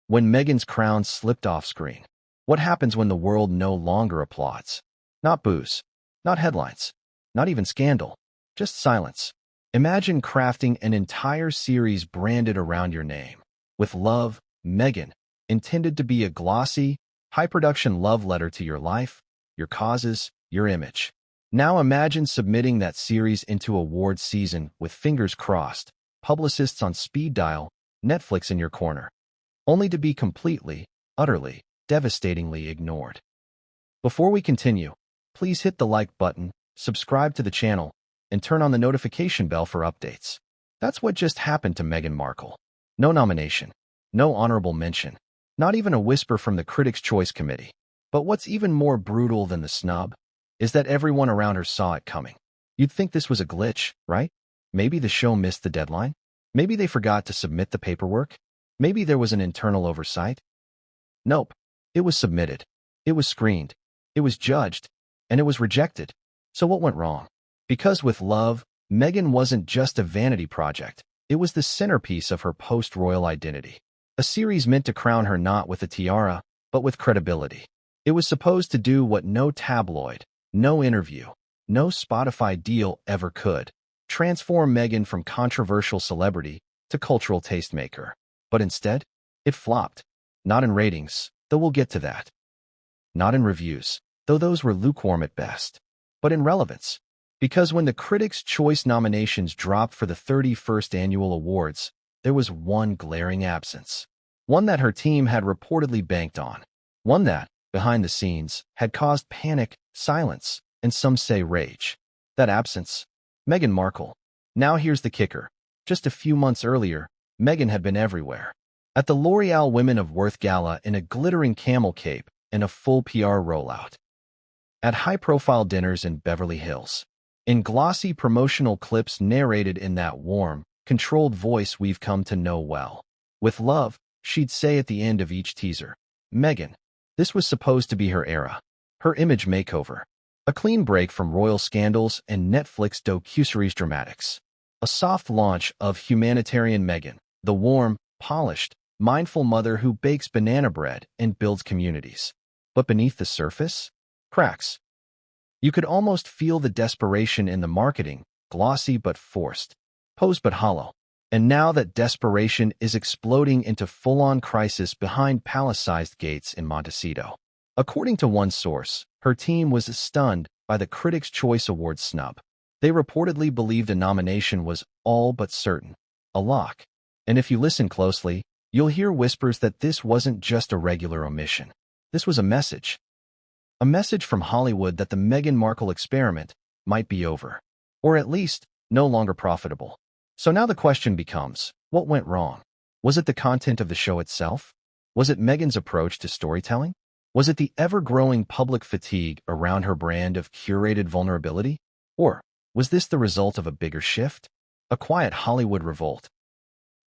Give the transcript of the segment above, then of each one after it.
When Meghan's crown slipped off screen. What happens when the world no longer applauds? Not boos, not headlines, not even scandal, just silence. Imagine crafting an entire series branded around your name. With love, Meghan, intended to be a glossy, high-production love letter to your life, your causes, your image. Now imagine submitting that series into awards season with fingers crossed, publicists on speed dial, Netflix in your corner, only to be completely, utterly, devastatingly ignored. Before we continue, please hit the like button, subscribe to the channel, and turn on the notification bell for updates. That's what just happened to Meghan Markle. No nomination, no honorable mention, not even a whisper from the Critics' Choice Committee. But what's even more brutal than the snub is that everyone around her saw it coming. You'd think this was a glitch, right? Maybe the show missed the deadline? Maybe they forgot to submit the paperwork? Maybe there was an internal oversight? Nope. It was submitted. It was screened. It was judged. And it was rejected. So what went wrong? Because with love, Meghan wasn't just a vanity project. It was the centerpiece of her post-royal identity. A series meant to crown her not with a tiara, but with credibility. It was supposed to do what no tabloid, no interview, no Spotify deal ever could. Transform Meghan from controversial celebrity to cultural tastemaker. But instead, it flopped. Not in ratings, though we'll get to that. Not in reviews, though those were lukewarm at best. But in relevance. Because when the Critics' Choice nominations dropped for the 31st Annual Awards, there was one glaring absence. One that her team had reportedly banked on. One that, behind the scenes, had caused panic, silence, and some say rage. That absence? Meghan Markle. Now here's the kicker. Just a few months earlier, Meghan had been everywhere. At the L'Oreal Women of Worth Gala in a glittering camel cape and a full PR rollout. At high-profile dinners in Beverly Hills. In glossy promotional clips narrated in that warm, controlled voice we've come to know well. With love, she'd say at the end of each teaser, Meghan. This was supposed to be her era. Her image makeover. A clean break from royal scandals and Netflix docuseries dramatics. A soft launch of humanitarian Meghan, the warm, polished, mindful mother who bakes banana bread and builds communities. But beneath the surface? Cracks. You could almost feel the desperation in the marketing, glossy but forced, posed but hollow. And now that desperation is exploding into full-on crisis behind palace-sized gates in Montecito. According to one source, her team was stunned by the Critics' Choice Awards snub. They reportedly believed a nomination was all but certain, a lock. And if you listen closely, you'll hear whispers that this wasn't just a regular omission. This was a message. A message from Hollywood that the Meghan Markle experiment might be over. Or at least, no longer profitable. So now the question becomes, what went wrong? Was it the content of the show itself? Was it Meghan's approach to storytelling? Was it the ever-growing public fatigue around her brand of curated vulnerability? Or was this the result of a bigger shift? A quiet Hollywood revolt?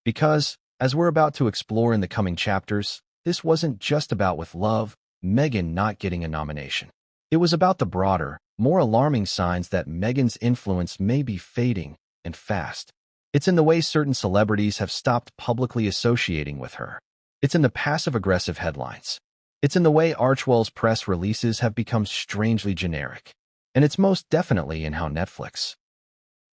Because, as we're about to explore in the coming chapters, this wasn't just about with love, Meghan not getting a nomination. It was about the broader, more alarming signs that Meghan's influence may be fading, and fast. It's in the way certain celebrities have stopped publicly associating with her. It's in the passive-aggressive headlines. It's in the way Archwell's press releases have become strangely generic. And it's most definitely in how Netflix,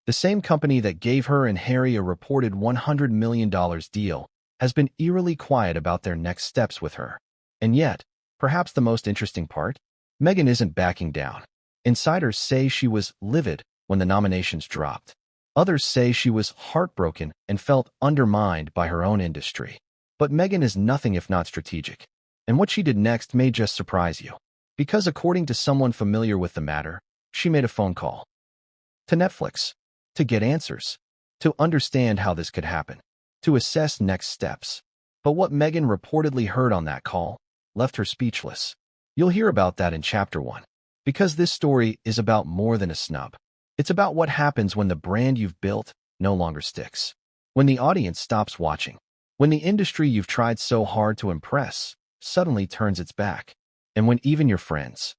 the same company that gave her and Harry a reported $100 million deal, has been eerily quiet about their next steps with her. And yet, perhaps the most interesting part? Meghan isn't backing down. Insiders say she was livid when the nominations dropped. Others say she was heartbroken and felt undermined by her own industry. But Meghan is nothing if not strategic. And what she did next may just surprise you. Because according to someone familiar with the matter, she made a phone call. To Netflix. To get answers. To understand how this could happen. To assess next steps. But what Meghan reportedly heard on that call left her speechless. You'll hear about that in Chapter 1. Because this story is about more than a snub. It's about what happens when the brand you've built no longer sticks. When the audience stops watching. When the industry you've tried so hard to impress suddenly turns its back. And when even your friends,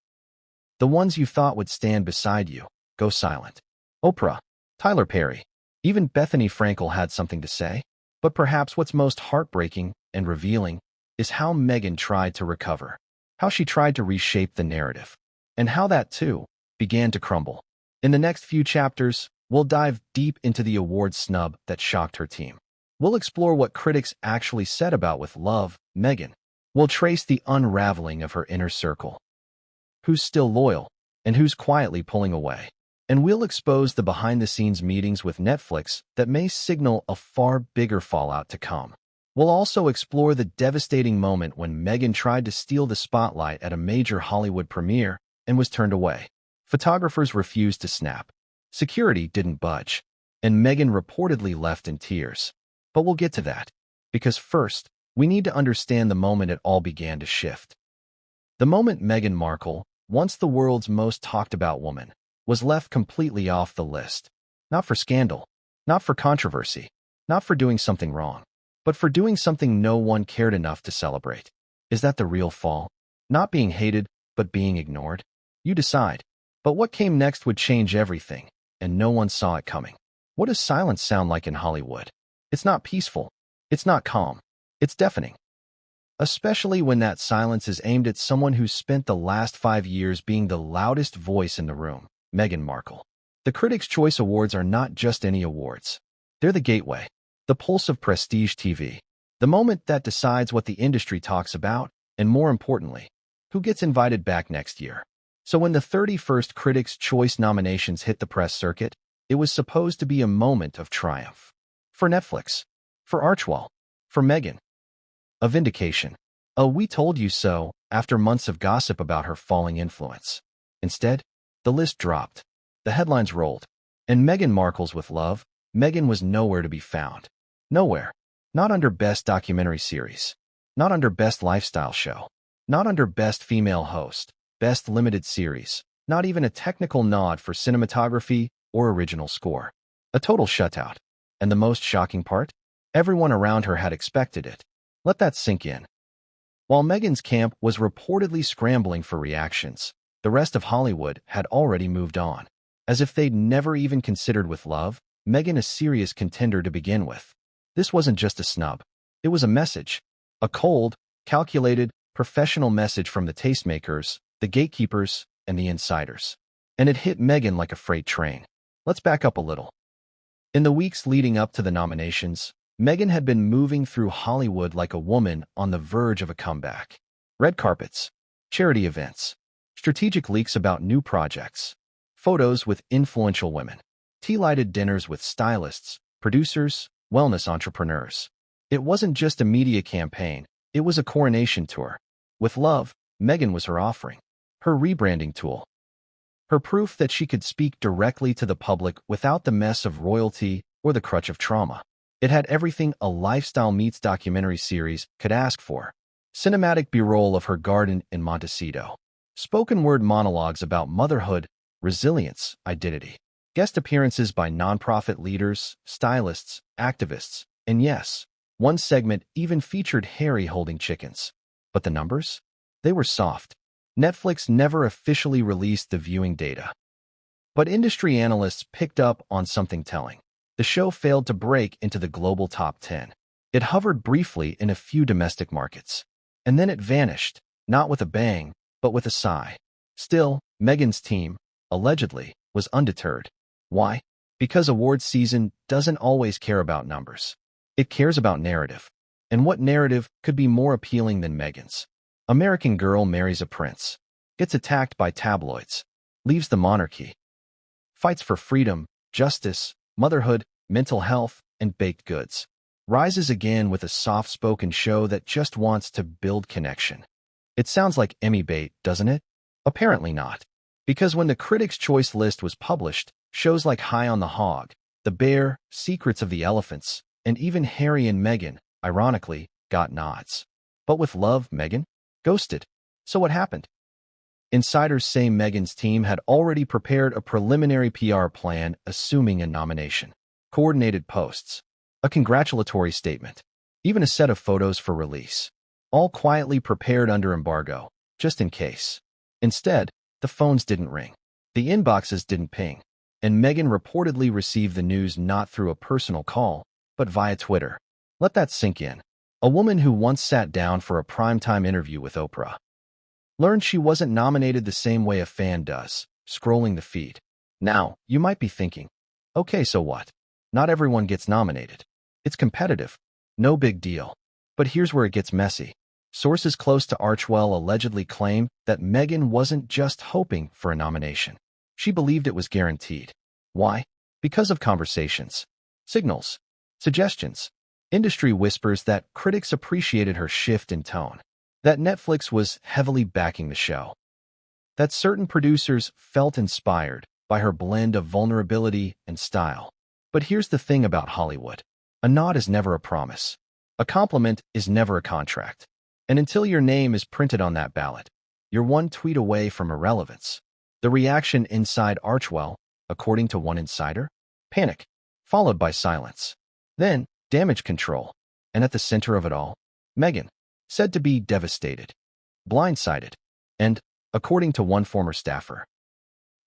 the ones you thought would stand beside you, go silent. Oprah, Tyler Perry, even Bethany Frankel had something to say. But perhaps what's most heartbreaking and revealing is how Meghan tried to recover, how she tried to reshape the narrative, and how that, too, began to crumble. In the next few chapters, we'll dive deep into the award snub that shocked her team. We'll explore what critics actually said about with love, Meghan. We'll trace the unraveling of her inner circle. Who's still loyal, and who's quietly pulling away. And we'll expose the behind-the-scenes meetings with Netflix that may signal a far bigger fallout to come. We'll also explore the devastating moment when Meghan tried to steal the spotlight at a major Hollywood premiere and was turned away. Photographers refused to snap. Security didn't budge, and Meghan reportedly left in tears. But we'll get to that, because first, we need to understand the moment it all began to shift. The moment Meghan Markle, once the world's most talked-about woman, was left completely off the list. Not for scandal, not for controversy, not for doing something wrong, but for doing something no one cared enough to celebrate. Is that the real fall? Not being hated, but being ignored? You decide. But what came next would change everything, and no one saw it coming. What does silence sound like in Hollywood? It's not peaceful. It's not calm. It's deafening. Especially when that silence is aimed at someone who's spent the last 5 years being the loudest voice in the room, Meghan Markle. The Critics' Choice Awards are not just any awards. They're the gateway, the pulse of prestige TV, the moment that decides what the industry talks about, and more importantly, who gets invited back next year. So when the 31st Critics' Choice nominations hit the press circuit, it was supposed to be a moment of triumph. For Netflix, for Archwell, for Meghan. A vindication. A "we told you so" after months of gossip about her falling influence. Instead, the list dropped, the headlines rolled, and Meghan Markle's With Love, Meghan was nowhere to be found. Nowhere. Not under Best Documentary Series. Not under Best Lifestyle Show. Not under Best Female Host. Best Limited Series. Not even a technical nod for cinematography or original score. A total shutout. And the most shocking part? Everyone around her had expected it. Let that sink in. While Meghan's camp was reportedly scrambling for reactions, the rest of Hollywood had already moved on. As if they'd never even considered With Love, Meghan a serious contender to begin with. This wasn't just a snub. It was a message. A cold, calculated, professional message from the tastemakers, the gatekeepers, and the insiders. And it hit Meghan like a freight train. Let's back up a little. In the weeks leading up to the nominations, Meghan had been moving through Hollywood like a woman on the verge of a comeback. Red carpets, charity events, strategic leaks about new projects, photos with influential women, tea-lighted dinners with stylists, producers, wellness entrepreneurs. It wasn't just a media campaign, it was a coronation tour. With Love, Meghan was her offering, her rebranding tool, her proof that she could speak directly to the public without the mess of royalty or the crutch of trauma. It had everything a lifestyle meets documentary series could ask for. Cinematic B-roll of her garden in Montecito. Spoken word monologues about motherhood, resilience, identity. Guest appearances by nonprofit leaders, stylists, activists, and yes, one segment even featured Harry holding chickens. But the numbers? They were soft. Netflix never officially released the viewing data. But industry analysts picked up on something telling. The show failed to break into the global top 10. It hovered briefly in a few domestic markets. And then it vanished, not with a bang, but with a sigh. Still, Meghan's team, allegedly, was undeterred. Why? Because awards season doesn't always care about numbers. It cares about narrative. And what narrative could be more appealing than Meghan's? American girl marries a prince, gets attacked by tabloids, leaves the monarchy, fights for freedom, justice, motherhood, mental health, and baked goods. Rises again with a soft-spoken show that just wants to build connection. It sounds like Emmy bait, doesn't it? Apparently not. Because when the Critics' Choice list was published, shows like High on the Hog, The Bear, Secrets of the Elephants, and even Harry and Meghan, ironically, got nods. But With Love, Meghan? Ghosted. So what happened? Insiders say Meghan's team had already prepared a preliminary PR plan assuming a nomination. Coordinated posts. A congratulatory statement. Even a set of photos for release. All quietly prepared under embargo, just in case. Instead, the phones didn't ring. The inboxes didn't ping. And Meghan reportedly received the news not through a personal call, but via Twitter. Let that sink in. A woman who once sat down for a primetime interview with Oprah learned she wasn't nominated the same way a fan does, scrolling the feed. Now, you might be thinking, okay, so what? Not everyone gets nominated. It's competitive. No big deal. But here's where it gets messy. Sources close to Archewell allegedly claim that Meghan wasn't just hoping for a nomination. She believed it was guaranteed. Why? Because of conversations, signals, suggestions, industry whispers that critics appreciated her shift in tone, that Netflix was heavily backing the show, that certain producers felt inspired by her blend of vulnerability and style. But here's the thing about Hollywood. A nod is never a promise. A compliment is never a contract. And until your name is printed on that ballot, you're one tweet away from irrelevance. The reaction inside Archewell, according to one insider, panic, followed by silence. Then, damage control. And at the center of it all, Meghan, said to be devastated, blindsided, and, according to one former staffer,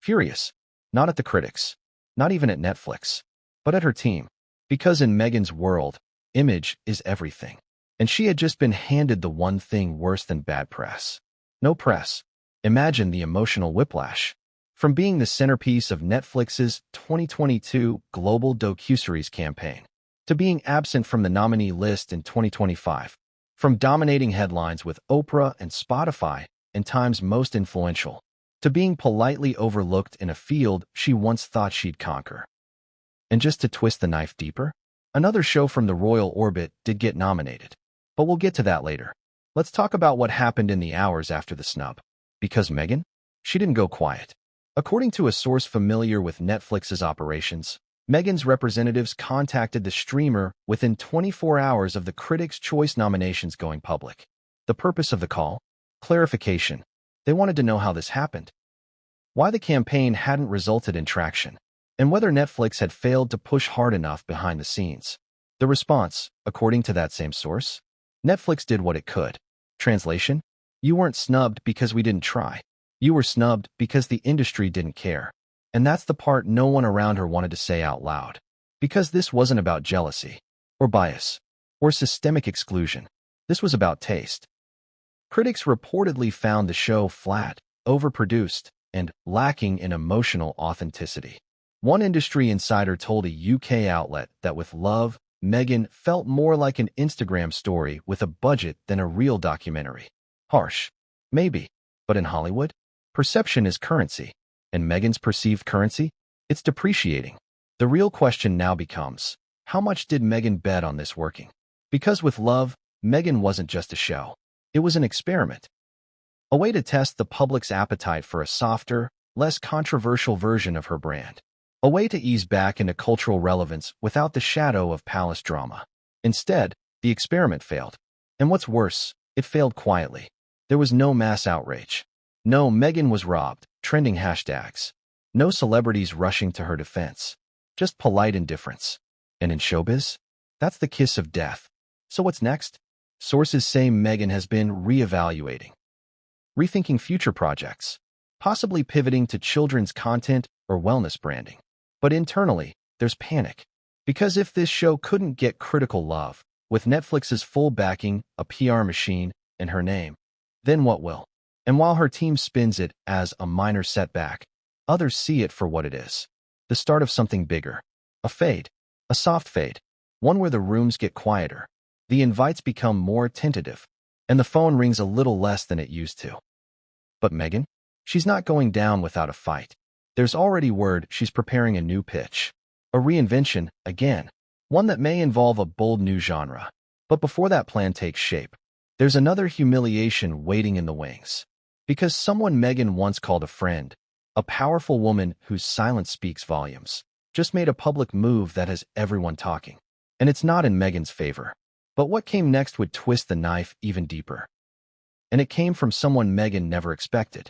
furious, not at the critics, not even at Netflix, but at her team. Because in Meghan's world, image is everything. And she had just been handed the one thing worse than bad press. No press. Imagine the emotional whiplash. From being the centerpiece of Netflix's 2022 global docuseries campaign, to being absent from the nominee list in 2025, from dominating headlines with Oprah and Spotify and Time's Most Influential, to being politely overlooked in a field she once thought she'd conquer. And just to twist the knife deeper, another show from the royal orbit did get nominated. But we'll get to that later. Let's talk about what happened in the hours after the snub. Because Meghan? She didn't go quiet. According to a source familiar with Netflix's operations, Meghan's representatives contacted the streamer within 24 hours of the Critics' Choice nominations going public. The purpose of the call? Clarification. They wanted to know how this happened, why the campaign hadn't resulted in traction, and whether Netflix had failed to push hard enough behind the scenes. The response, according to that same source, Netflix did what it could. Translation: you weren't snubbed because we didn't try. You were snubbed because the industry didn't care. And that's the part no one around her wanted to say out loud. Because this wasn't about jealousy, or bias, or systemic exclusion. This was about taste. Critics reportedly found the show flat, overproduced, and lacking in emotional authenticity. One industry insider told a UK outlet that with Love, Meghan felt more like an Instagram story with a budget than a real documentary. Harsh. Maybe. But in Hollywood, perception is currency. And Meghan's perceived currency? It's depreciating. The real question now becomes, how much did Meghan bet on this working? Because with Love, Meghan wasn't just a show. It was an experiment. A way to test the public's appetite for a softer, less controversial version of her brand. A way to ease back into cultural relevance without the shadow of palace drama. Instead, the experiment failed. And what's worse, it failed quietly. There was no mass outrage. No Meghan was robbed, trending hashtags. No celebrities rushing to her defense. Just polite indifference. And in showbiz, that's the kiss of death. So what's next? Sources say Meghan has been reevaluating, rethinking future projects, possibly pivoting to children's content or wellness branding. But internally, there's panic. Because if this show couldn't get critical love, with Netflix's full backing, a PR machine, and her name, then what will? And while her team spins it as a minor setback, others see it for what it is. The start of something bigger. A fade. A soft fade. One where the rooms get quieter. The invites become more tentative. And the phone rings a little less than it used to. But Meghan? She's not going down without a fight. There's already word she's preparing a new pitch. A reinvention, again. One that may involve a bold new genre. But before that plan takes shape, there's another humiliation waiting in the wings. Because someone Meghan once called a friend, a powerful woman whose silence speaks volumes, just made a public move that has everyone talking. And it's not in Meghan's favor. But what came next would twist the knife even deeper. And it came from someone Meghan never expected.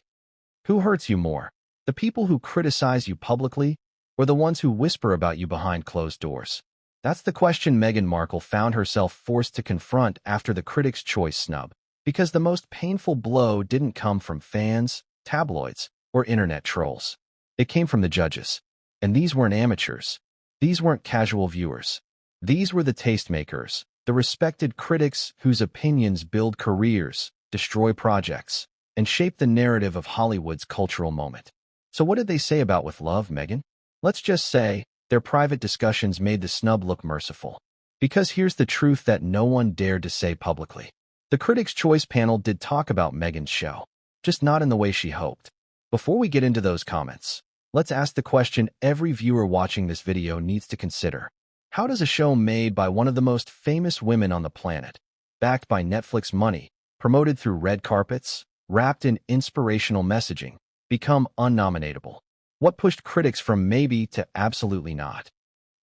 Who hurts you more? The people who criticize you publicly, or the ones who whisper about you behind closed doors? That's the question Meghan Markle found herself forced to confront after the Critics' Choice snub. Because the most painful blow didn't come from fans, tabloids, or internet trolls. It came from the judges. And these weren't amateurs. These weren't casual viewers. These were the tastemakers, the respected critics whose opinions build careers, destroy projects, and shape the narrative of Hollywood's cultural moment. So what did they say about With Love, Meghan? Let's just say their private discussions made the snub look merciful. Because here's the truth that no one dared to say publicly. The Critics' Choice panel did talk about Meghan's show, just not in the way she hoped. Before we get into those comments, let's ask the question every viewer watching this video needs to consider. How does a show made by one of the most famous women on the planet, backed by Netflix money, promoted through red carpets, wrapped in inspirational messaging, become unnominatable? What pushed critics from maybe to absolutely not?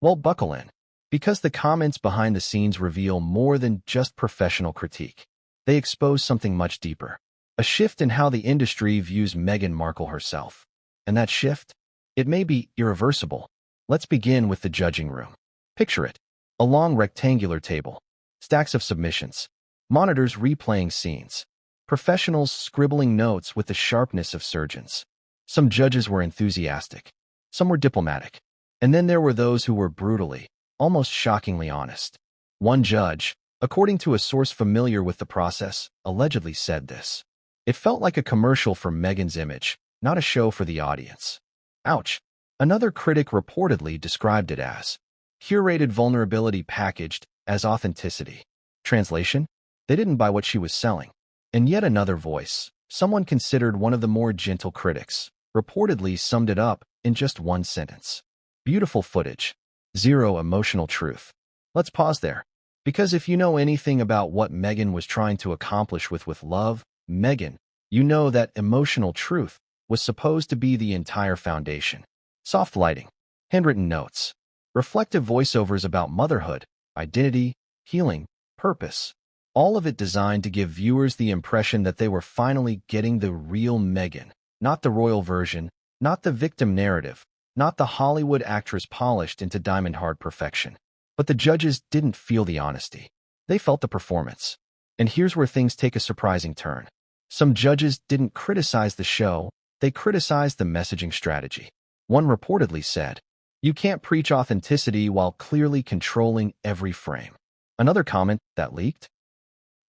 Well, buckle in, because the comments behind the scenes reveal more than just professional critique. They expose something much deeper, a shift in how the industry views Meghan Markle herself. And that shift? It may be irreversible. Let's begin with the judging room. Picture it. A long rectangular table, stacks of submissions, monitors replaying scenes, professionals scribbling notes with the sharpness of surgeons. Some judges were enthusiastic, some were diplomatic, and then there were those who were brutally, almost shockingly honest. One judge, according to a source familiar with the process, allegedly said this: "It felt like a commercial for Meghan's image, not a show for the audience." Ouch. Another critic reportedly described it as curated vulnerability packaged as authenticity. Translation: they didn't buy what she was selling. And yet another voice, someone considered one of the more gentle critics, reportedly summed it up in just one sentence: beautiful footage, zero emotional truth. Let's pause there, because if you know anything about what Meghan was trying to accomplish with Love, Meghan, you know that emotional truth was supposed to be the entire foundation. Soft lighting, handwritten notes, reflective voiceovers about motherhood, identity, healing, purpose. All of it designed to give viewers the impression that they were finally getting the real Meghan, not the royal version, not the victim narrative, not the Hollywood actress polished into diamond-hard perfection. But the judges didn't feel the honesty. They felt the performance. And here's where things take a surprising turn. Some judges didn't criticize the show, they criticized the messaging strategy. One reportedly said, "You can't preach authenticity while clearly controlling every frame." Another comment that leaked: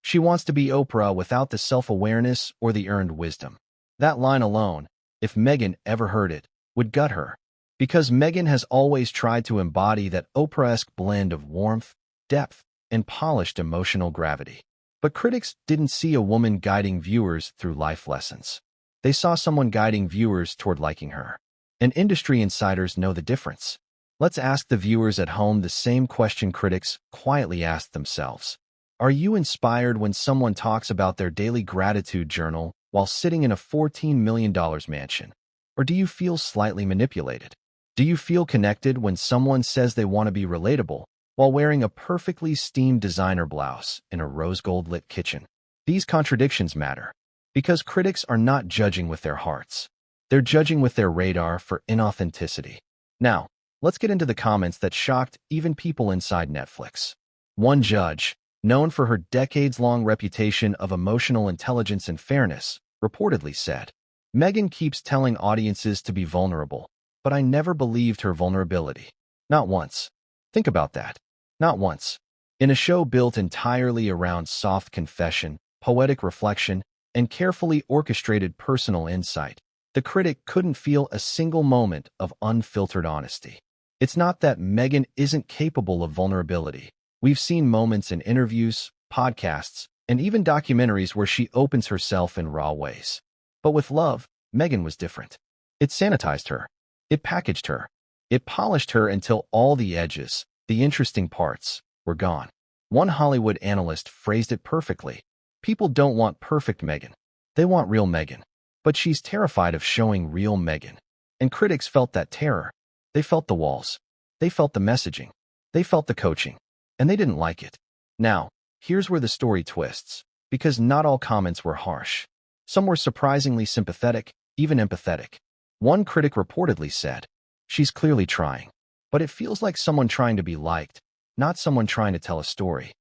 "She wants to be Oprah without the self-awareness or the earned wisdom." That line alone, if Meghan ever heard it, would gut her. Because Meghan has always tried to embody that Oprah-esque blend of warmth, depth, and polished emotional gravity. But critics didn't see a woman guiding viewers through life lessons. They saw someone guiding viewers toward liking her. And industry insiders know the difference. Let's ask the viewers at home the same question critics quietly asked themselves. Are you inspired when someone talks about their daily gratitude journal while sitting in a $14 million mansion? Or do you feel slightly manipulated? Do you feel connected when someone says they want to be relatable while wearing a perfectly steamed designer blouse in a rose gold-lit kitchen? These contradictions matter, because critics are not judging with their hearts. They're judging with their radar for inauthenticity. Now, let's get into the comments that shocked even people inside Netflix. One judge, known for her decades-long reputation of emotional intelligence and fairness, reportedly said, "Meghan keeps telling audiences to be vulnerable, but I never believed her vulnerability. Not once." Think about that. Not once. In a show built entirely around soft confession, poetic reflection, and carefully orchestrated personal insight, the critic couldn't feel a single moment of unfiltered honesty. It's not that Meghan isn't capable of vulnerability. We've seen moments in interviews, podcasts, and even documentaries where she opens herself in raw ways. But with Love, Meghan was different. It sanitized her. It packaged her. It polished her until all the edges, the interesting parts, were gone. One Hollywood analyst phrased it perfectly. People don't want perfect Meghan. They want real Meghan. But she's terrified of showing real Meghan. And critics felt that terror. They felt the walls. They felt the messaging. They felt the coaching. And they didn't like it. Now, here's where the story twists, because not all comments were harsh. Some were surprisingly sympathetic, even empathetic. One critic reportedly said, "She's clearly trying, but it feels like someone trying to be liked, not someone trying to tell a story."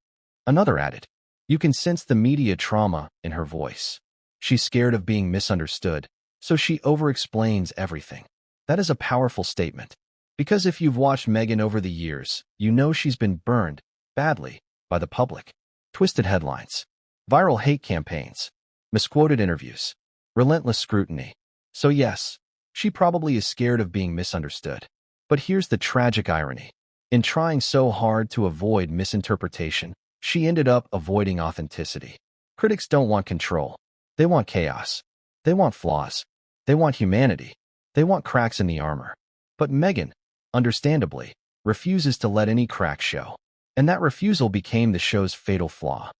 Another added, "You can sense the media trauma in her voice. She's scared of being misunderstood, so she over-explains everything." That is a powerful statement. Because if you've watched Meghan over the years, you know she's been burned badly. by the public. Twisted headlines, viral hate campaigns, misquoted interviews, relentless scrutiny. So yes, she probably is scared of being misunderstood. But here's the tragic irony. In trying so hard to avoid misinterpretation, she ended up avoiding authenticity. Critics don't want control. They want chaos. They want flaws. They want humanity. They want cracks in the armor. But Meghan, understandably, refuses to let any cracks show. And that refusal became the show's fatal flaw.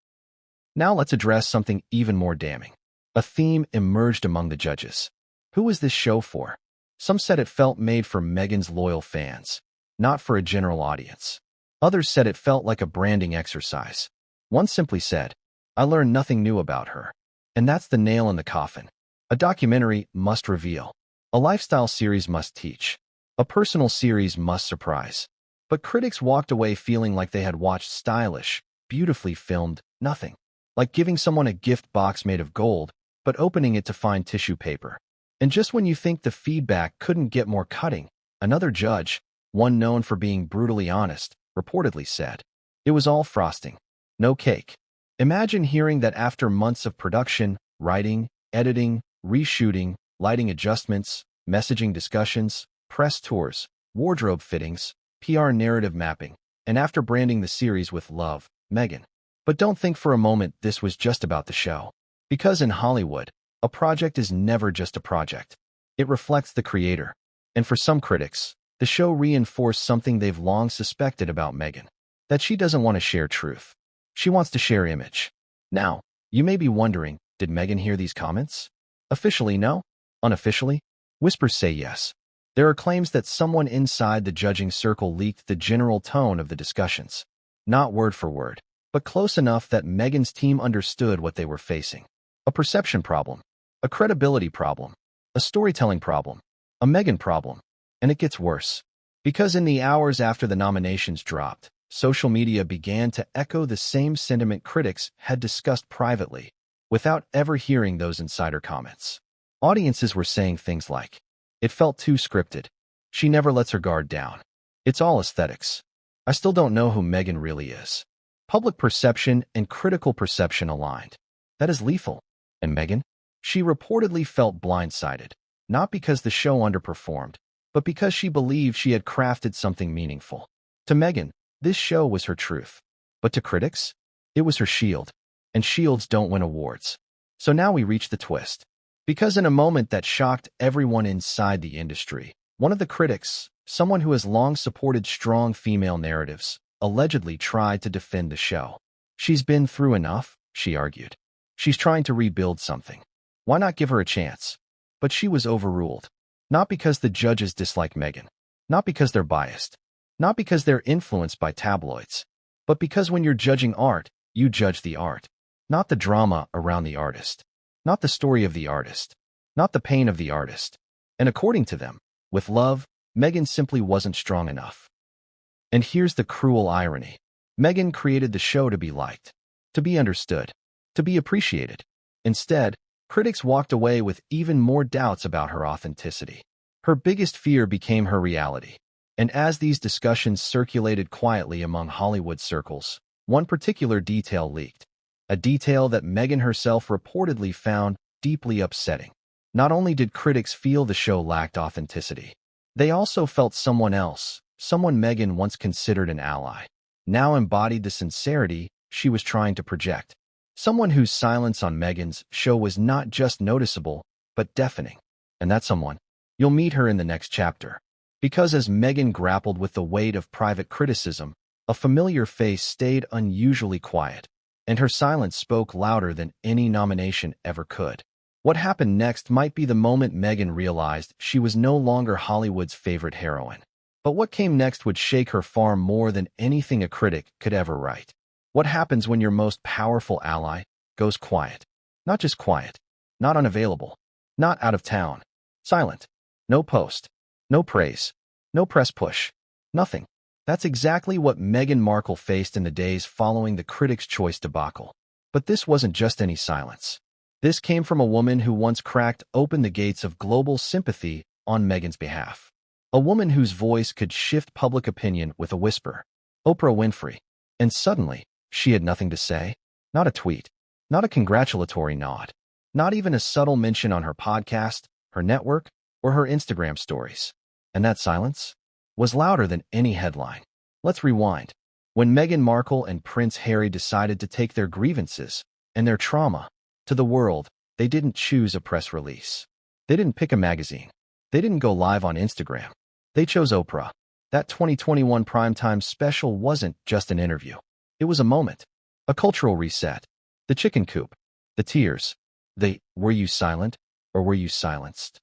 Now let's address something even more damning. A theme emerged among the judges. Who was this show for? Some said it felt made for Meghan's loyal fans, not for a general audience. Others said it felt like a branding exercise. One simply said, I learned nothing new about her. And that's the nail in the coffin. A documentary must reveal. A lifestyle series must teach. A personal series must surprise. But critics walked away feeling like they had watched stylish, beautifully filmed nothing. Like giving someone a gift box made of gold, but opening it to find tissue paper. And just when you think the feedback couldn't get more cutting, another judge, one known for being brutally honest, reportedly said, it was all frosting, no cake. Imagine hearing that after months of production, writing, editing, reshooting, lighting adjustments, messaging discussions, press tours, wardrobe fittings, PR narrative mapping, and after branding the series with love, Meghan. But don't think for a moment this was just about the show. Because in Hollywood, a project is never just a project. It reflects the creator. And for some critics, the show reinforced something they've long suspected about Meghan. That she doesn't want to share truth. She wants to share image. Now, you may be wondering, did Meghan hear these comments? Officially, no. Unofficially, whispers say yes. There are claims that someone inside the judging circle leaked the general tone of the discussions. Not word for word, but close enough that Meghan's team understood what they were facing. A perception problem, a credibility problem, a storytelling problem, a Meghan problem. And it gets worse. Because in the hours after the nominations dropped, social media began to echo the same sentiment critics had discussed privately, without ever hearing those insider comments. Audiences were saying things like, it felt too scripted. She never lets her guard down. It's all aesthetics. I still don't know who Meghan really is. Public perception and critical perception aligned. That is lethal. And Meghan? She reportedly felt blindsided, not because the show underperformed, but because she believed she had crafted something meaningful. To Meghan, this show was her truth. But to critics, it was her shield. And shields don't win awards. So now we reach the twist. Because in a moment that shocked everyone inside the industry, one of the critics, someone who has long supported strong female narratives, allegedly tried to defend the show. She's been through enough, she argued. She's trying to rebuild something. Why not give her a chance? But she was overruled. Not because the judges dislike Meghan. Not because they're biased. Not because they're influenced by tabloids. But because when you're judging art, you judge the art. Not the drama around the artist. Not the story of the artist. Not the pain of the artist. And according to them, with love, Meghan simply wasn't strong enough. And here's the cruel irony. Meghan created the show to be liked, to be understood, to be appreciated. Instead, critics walked away with even more doubts about her authenticity. Her biggest fear became her reality. And as these discussions circulated quietly among Hollywood circles, one particular detail leaked. A detail that Meghan herself reportedly found deeply upsetting. Not only did critics feel the show lacked authenticity, they also felt someone else, someone Meghan once considered an ally, now embodied the sincerity she was trying to project. Someone whose silence on Meghan's show was not just noticeable, but deafening. And that someone, you'll meet her in the next chapter. Because as Meghan grappled with the weight of private criticism, a familiar face stayed unusually quiet, and her silence spoke louder than any nomination ever could. What happened next might be the moment Meghan realized she was no longer Hollywood's favorite heroine. But what came next would shake her far more than anything a critic could ever write. What happens when your most powerful ally goes quiet? Not just quiet, not unavailable, not out of town, silent, no post, no praise, no press push, nothing. That's exactly what Meghan Markle faced in the days following the Critics' Choice debacle. But this wasn't just any silence. This came from a woman who once cracked open the gates of global sympathy on Meghan's behalf. A woman whose voice could shift public opinion with a whisper. Oprah Winfrey. And suddenly, She had nothing to say. Not a tweet. Not a congratulatory nod. Not even a subtle mention on her podcast, her network, or her Instagram stories. And that silence was louder than any headline. Let's rewind. When Meghan Markle and Prince Harry decided to take their grievances and their trauma to the world, they didn't choose a press release. They didn't pick a magazine. They didn't go live on Instagram. They chose Oprah. That 2021 primetime special wasn't just an interview. It was a moment, a cultural reset, the chicken coop, the tears, the "were you silent or were you silenced?"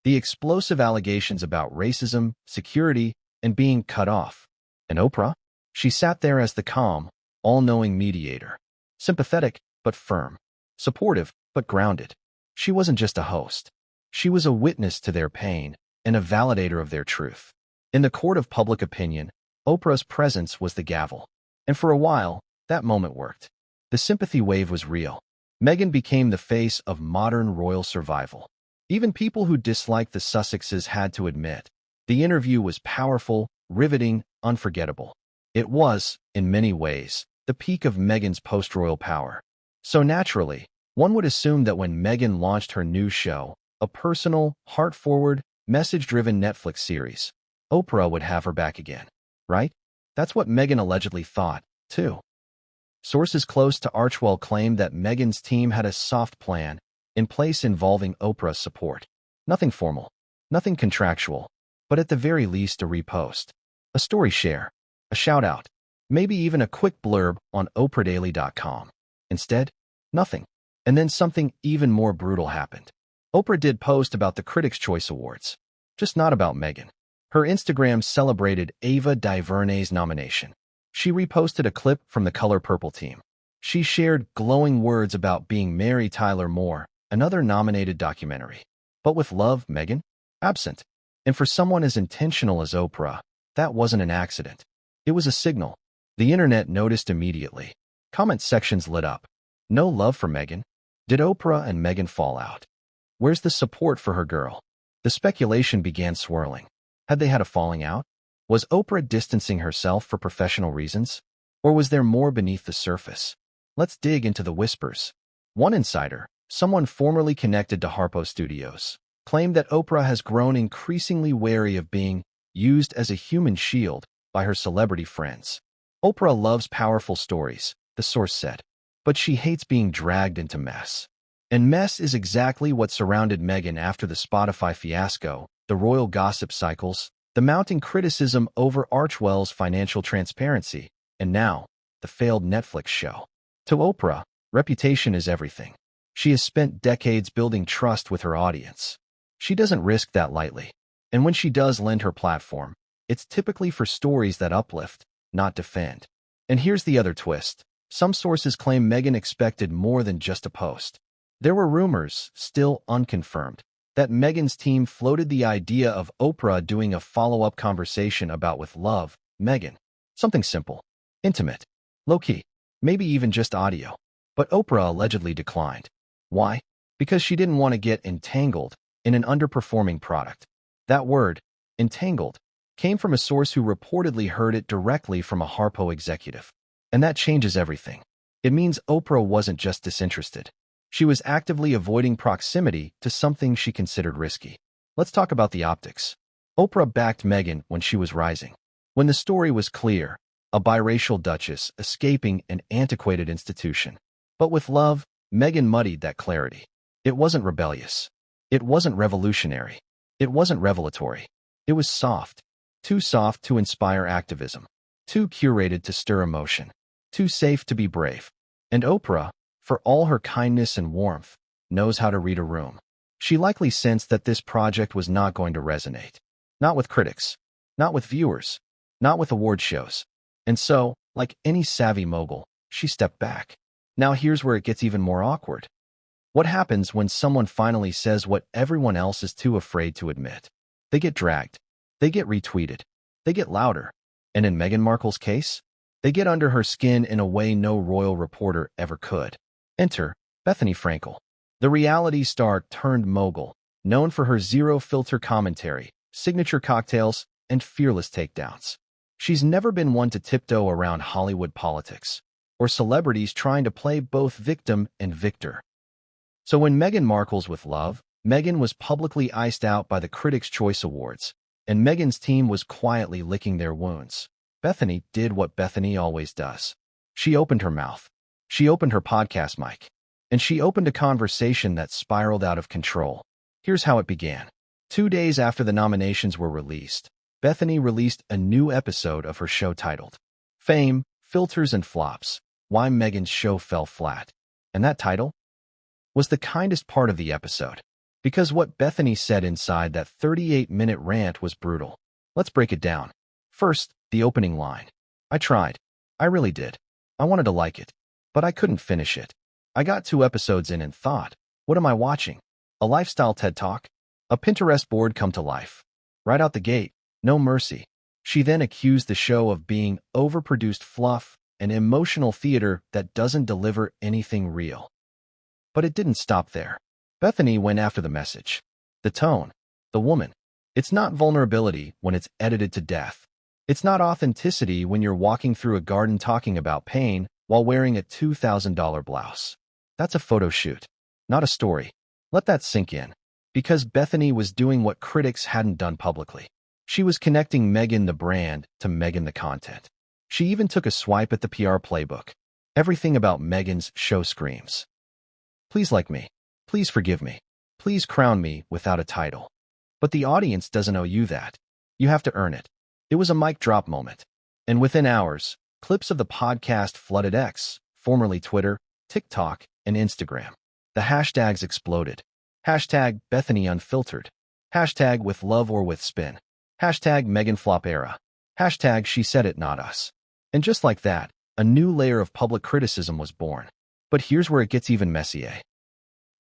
The explosive allegations about racism, security, and being cut off. And Oprah? She sat there as the calm, all-knowing mediator, sympathetic but firm, supportive but grounded. She wasn't just a host. She was a witness to their pain and a validator of their truth. In the court of public opinion, Oprah's presence was the gavel. And for a while, that moment worked. The sympathy wave was real. Meghan became the face of modern royal survival. Even people who disliked the Sussexes had to admit, the interview was powerful, riveting, unforgettable. It was, in many ways, the peak of Meghan's post-royal power. So naturally, one would assume that when Meghan launched her new show, a personal, heart-forward, message-driven Netflix series, Oprah would have her back again, right? That's what Meghan allegedly thought, too. Sources close to Archewell claimed that Meghan's team had a soft plan in place involving Oprah's support. Nothing formal, nothing contractual, but at the very least a repost, a story share, a shout-out, maybe even a quick blurb on oprahdaily.com. Instead, nothing. And then something even more brutal happened. Oprah did post about the Critics' Choice Awards, just not about Meghan. Her Instagram celebrated Ava DuVernay's nomination. She reposted a clip from the Color Purple team. She shared glowing words about being Mary Tyler Moore, another nominated documentary. But with love, Meghan? Absent. And for someone as intentional as Oprah, that wasn't an accident. It was a signal. The internet noticed immediately. Comment sections lit up. No love for Meghan? Did Oprah and Meghan fall out? Where's the support for her girl? The speculation began swirling. Had they had a falling out? Was Oprah distancing herself for professional reasons? Or was there more beneath the surface? Let's dig into the whispers. One insider, someone formerly connected to Harpo Studios, claimed that Oprah has grown increasingly wary of being used as a human shield by her celebrity friends. Oprah loves powerful stories, the source said, but she hates being dragged into mess. And mess is exactly what surrounded Meghan after the Spotify fiasco, the royal gossip cycles, the mounting criticism over Archewell's financial transparency, and now, the failed Netflix show. To Oprah, reputation is everything. She has spent decades building trust with her audience. She doesn't risk that lightly. And when she does lend her platform, it's typically for stories that uplift, not defend. And here's the other twist. Some sources claim Meghan expected more than just a post. There were rumors, still unconfirmed, that Meghan's team floated the idea of Oprah doing a follow-up conversation about With Love, Meghan. Something simple, intimate, low-key, maybe even just audio. But Oprah allegedly declined. Why? Because she didn't want to get entangled in an underperforming product. That word, entangled, came from a source who reportedly heard it directly from a Harpo executive. And that changes everything. It means Oprah wasn't just disinterested. She was actively avoiding proximity to something she considered risky. Let's talk about the optics. Oprah backed Meghan when she was rising. When the story was clear, a biracial duchess escaping an antiquated institution. But with Love, Meghan muddied that clarity. It wasn't rebellious. It wasn't revolutionary. It wasn't revelatory. It was soft. Too soft to inspire activism. Too curated to stir emotion. Too safe to be brave. And Oprah, for all her kindness and warmth, knows how to read a room. She likely sensed that this project was not going to resonate. Not with critics. Not with viewers. Not with award shows. And so, like any savvy mogul, she stepped back. Now here's where it gets even more awkward. What happens when someone finally says what everyone else is too afraid to admit? They get dragged. They get retweeted. They get louder. And in Meghan Markle's case, they get under her skin in a way no royal reporter ever could. Enter Bethany Frankel, the reality star turned mogul, known for her zero-filter commentary, signature cocktails, and fearless takedowns. She's never been one to tiptoe around Hollywood politics. or celebrities trying to play both victim and victor. So when Meghan Markle's with love, Meghan was publicly iced out by the Critics' Choice Awards, and Meghan's team was quietly licking their wounds. Bethany did what Bethany always does. She opened her mouth. She opened her podcast mic. And she opened a conversation that spiraled out of control. Here's how it began. 2 days after the nominations were released, Bethany released a new episode of her show titled Fame, Filters and Flops, Why Meghan's Show Fell Flat. And that title was the kindest part of the episode, because what Bethany said inside that 38-minute rant was brutal. Let's break it down. First, the opening line. I tried. I really did. I wanted to like it, but I couldn't finish it. I got 2 episodes in and thought, what am I watching? A lifestyle TED Talk? A Pinterest board come to life? Right out the gate, no mercy. She then accused the show of being overproduced fluff and emotional theater that doesn't deliver anything real. But it didn't stop there. Bethany went after the message. The tone. The woman. It's not vulnerability when it's edited to death. It's not authenticity when you're walking through a garden talking about pain while wearing a $2,000 blouse. That's a photo shoot, not a story. Let that sink in. Because Bethany was doing what critics hadn't done publicly. She was connecting Meghan the brand to Meghan the content. She even took a swipe at the PR playbook. Everything about Meghan's show screams. Please like me. Please forgive me. Please crown me without a title. But the audience doesn't owe you that. You have to earn it. It was a mic drop moment. And within hours, clips of the podcast flooded X, formerly Twitter, TikTok, and Instagram. The hashtags exploded. Hashtag Bethany Unfiltered. Hashtag With Love or With Spin. Hashtag Meghan Flop Era. Hashtag She Said It Not Us. And just like that, a new layer of public criticism was born. But here's where it gets even messier.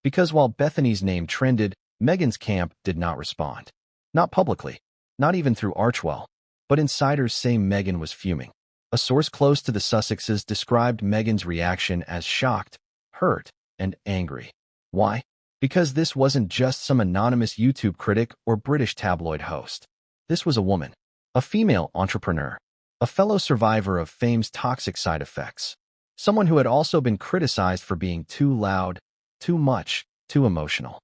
Because while Bethany's name trended, Meghan's camp did not respond. Not publicly. Not even through Archewell. But insiders say Meghan was fuming. A source close to the Sussexes described Meghan's reaction as shocked, hurt, and angry. Why? Because this wasn't just some anonymous YouTube critic or British tabloid host. This was a woman, a female entrepreneur, a fellow survivor of fame's toxic side effects, someone who had also been criticized for being too loud, too much, too emotional.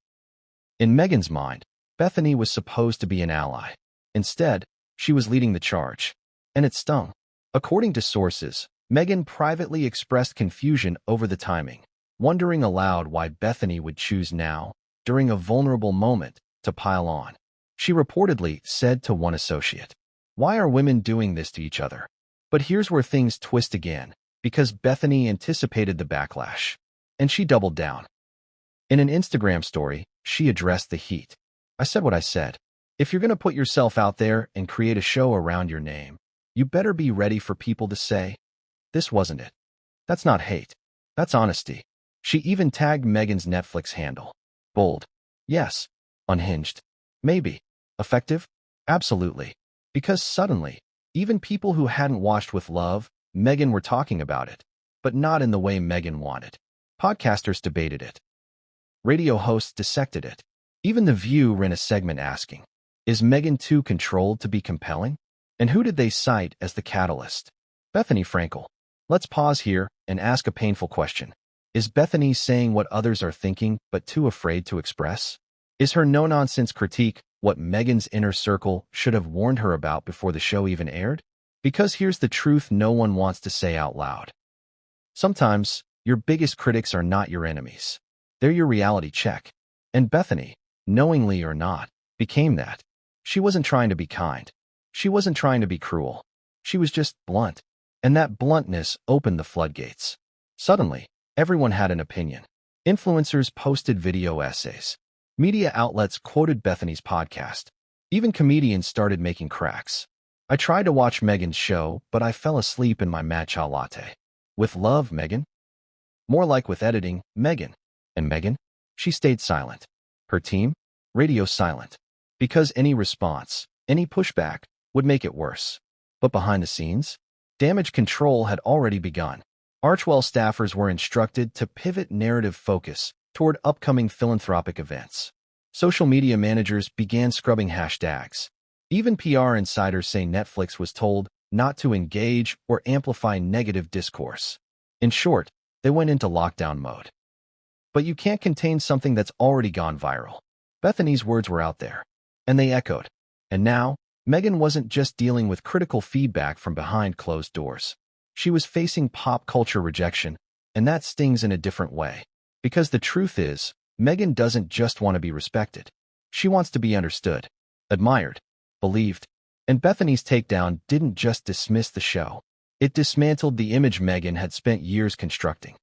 In Meghan's mind, Bethany was supposed to be an ally. Instead, she was leading the charge. And it stung. According to sources, Meghan privately expressed confusion over the timing, wondering aloud why Bethany would choose now, during a vulnerable moment, to pile on. She reportedly said to one associate, "Why are women doing this to each other?" But here's where things twist again, because Bethany anticipated the backlash. And she doubled down. In an Instagram story, she addressed the heat. I said what I said. If you're going to put yourself out there and create a show around your name, you better be ready for people to say, this wasn't it. That's not hate. That's honesty. She even tagged Meghan's Netflix handle. Bold. Yes. Unhinged. Maybe. Effective? Absolutely. Because suddenly, even people who hadn't watched with love, Meghan were talking about it, but not in the way Meghan wanted. Podcasters debated it. Radio hosts dissected it. Even The View ran a segment asking, is Meghan too controlled to be compelling? And who did they cite as the catalyst? Bethany Frankel. Let's pause here and ask a painful question. Is Bethany saying what others are thinking but too afraid to express? Is her no-nonsense critique what Meghan's inner circle should have warned her about before the show even aired? Because here's the truth no one wants to say out loud. Sometimes, your biggest critics are not your enemies. They're your reality check. And Bethany, knowingly or not, became that. She wasn't trying to be kind. She wasn't trying to be cruel. She was just blunt. And that bluntness opened the floodgates. Suddenly, everyone had an opinion. Influencers posted video essays. Media outlets quoted Bethany's podcast. Even comedians started making cracks. I tried to watch Meghan's show, but I fell asleep in my matcha latte. With love, Meghan? More like with editing, Meghan. And Meghan? She stayed silent. Her team? Radio silent. Because any response, any pushback, would make it worse. But behind the scenes, damage control had already begun. Archewell staffers were instructed to pivot narrative focus toward upcoming philanthropic events. Social media managers began scrubbing hashtags. Even PR insiders say Netflix was told not to engage or amplify negative discourse. In short, they went into lockdown mode. But you can't contain something that's already gone viral. Bethany's words were out there, and they echoed. And now, Meghan wasn't just dealing with critical feedback from behind closed doors. She was facing pop culture rejection, and that stings in a different way. Because the truth is, Meghan doesn't just want to be respected. She wants to be understood, admired, believed. And Bethany's takedown didn't just dismiss the show. It dismantled the image Meghan had spent years constructing.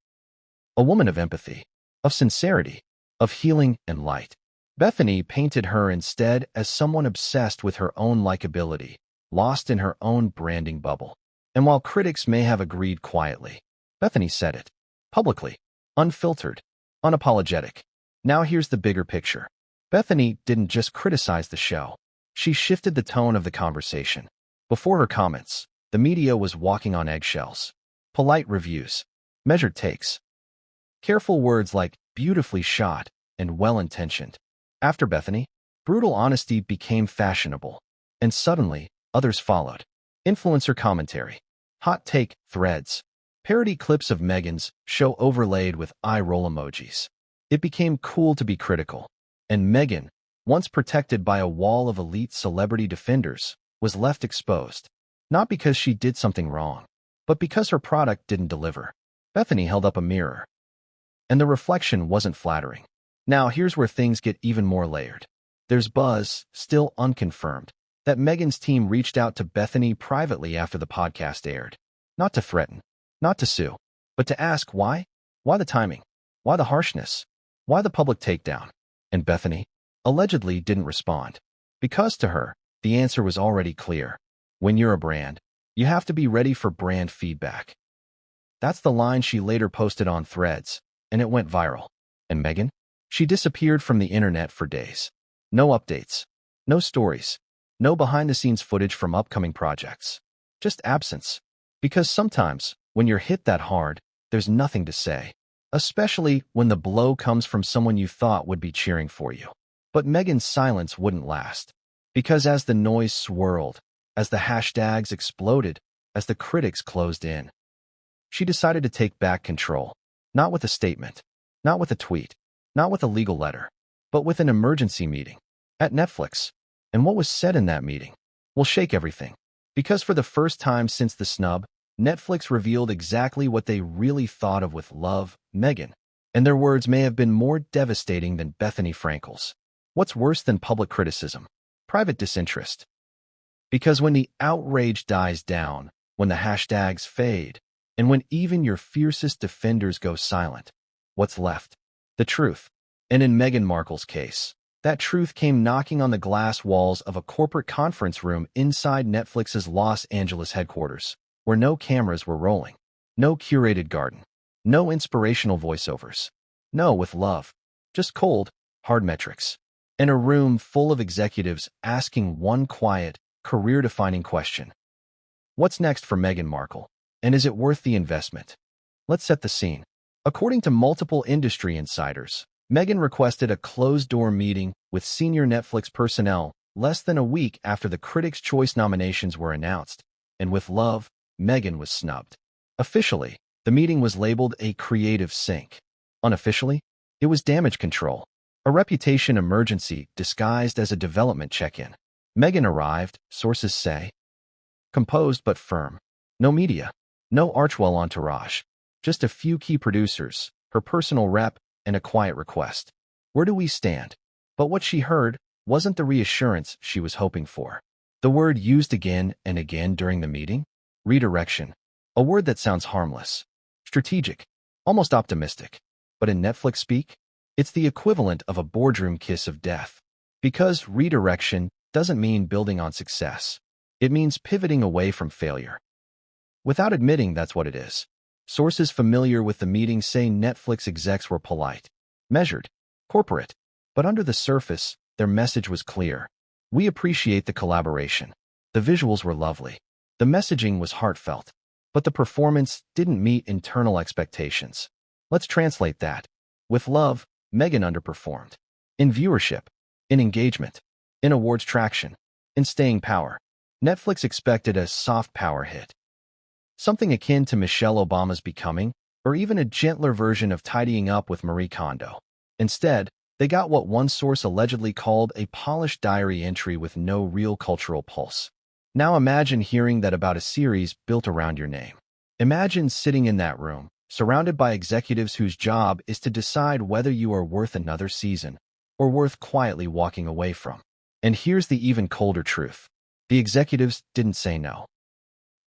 A woman of empathy, of sincerity, of healing and light. Bethany painted her instead as someone obsessed with her own likability, lost in her own branding bubble. And while critics may have agreed quietly, Bethany said it, publicly, unfiltered, unapologetic. Now here's the bigger picture. Bethany didn't just criticize the show. She shifted the tone of the conversation. Before her comments, the media was walking on eggshells. Polite reviews, measured takes, careful words like beautifully shot and well-intentioned. After Bethany, brutal honesty became fashionable, and suddenly, others followed. Influencer commentary, hot take threads, parody clips of Meghan's show overlaid with eye-roll emojis. It became cool to be critical, and Meghan, once protected by a wall of elite celebrity defenders, was left exposed. Not because she did something wrong, but because her product didn't deliver. Bethany held up a mirror, and the reflection wasn't flattering. Now here's where things get even more layered. There's buzz, still unconfirmed, that Meghan's team reached out to Bethany privately after the podcast aired. Not to threaten, not to sue, but to ask why? Why the timing? Why the harshness? Why the public takedown? And Bethany allegedly didn't respond. Because to her, the answer was already clear. When you're a brand, you have to be ready for brand feedback. That's the line she later posted on Threads, and it went viral. And Meghan? She disappeared from the internet for days. No updates, no stories, no behind-the-scenes footage from upcoming projects. Just absence. Because sometimes, when you're hit that hard, there's nothing to say. Especially when the blow comes from someone you thought would be cheering for you. But Meghan's silence wouldn't last. Because as the noise swirled, as the hashtags exploded, as the critics closed in, she decided to take back control. Not with a statement, not with a tweet, not with a legal letter, but with an emergency meeting at Netflix. And what was said in that meeting will shake everything. Because for the first time since the snub, Netflix revealed exactly what they really thought of with Love, Meghan. And their words may have been more devastating than Bethany Frankel's. What's worse than public criticism? Private disinterest. Because when the outrage dies down, when the hashtags fade, and when even your fiercest defenders go silent, what's left? The truth. And in Meghan Markle's case, that truth came knocking on the glass walls of a corporate conference room inside Netflix's Los Angeles headquarters, where no cameras were rolling, no curated garden, no inspirational voiceovers. No, with love. Just cold, hard metrics. And a room full of executives asking one quiet, career-defining question. What's next for Meghan Markle? And is it worth the investment? Let's set the scene. According to multiple industry insiders, Meghan requested a closed-door meeting with senior Netflix personnel less than a week after the Critics' Choice nominations were announced, and with Love, Meghan was snubbed. Officially, the meeting was labeled a creative sync. Unofficially, it was damage control, a reputation emergency disguised as a development check-in. Meghan arrived, sources say, composed but firm. No media, no Archwell entourage, just a few key producers, her personal rep, and a quiet request. Where do we stand? But what she heard wasn't the reassurance she was hoping for. The word used again and again during the meeting? Redirection. A word that sounds harmless, strategic, almost optimistic. But in Netflix speak, it's the equivalent of a boardroom kiss of death. Because redirection doesn't mean building on success. It means pivoting away from failure. Without admitting that's what it is. Sources familiar with the meeting say Netflix execs were polite, measured, corporate, but under the surface, their message was clear. We appreciate the collaboration. The visuals were lovely. The messaging was heartfelt, but the performance didn't meet internal expectations. Let's translate that. With Love, Meghan underperformed. In viewership, in engagement, in awards traction, in staying power. Netflix expected a soft power hit. Something akin to Michelle Obama's Becoming, or even a gentler version of tidying up with Marie Kondo. Instead, they got what one source allegedly called a polished diary entry with no real cultural pulse. Now imagine hearing that about a series built around your name. Imagine sitting in that room, surrounded by executives whose job is to decide whether you are worth another season or worth quietly walking away from. And here's the even colder truth. The executives didn't say no.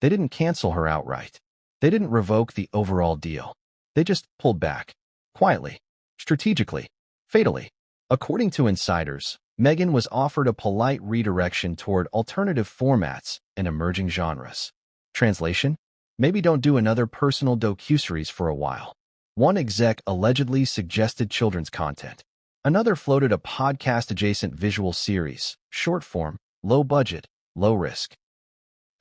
They didn't cancel her outright. They didn't revoke the overall deal. They just pulled back. Quietly. Strategically. Fatally. According to insiders, Meghan was offered a polite redirection toward alternative formats and emerging genres. Translation? Maybe don't do another personal docuseries for a while. One exec allegedly suggested children's content. Another floated a podcast-adjacent visual series, short form, low budget, low risk.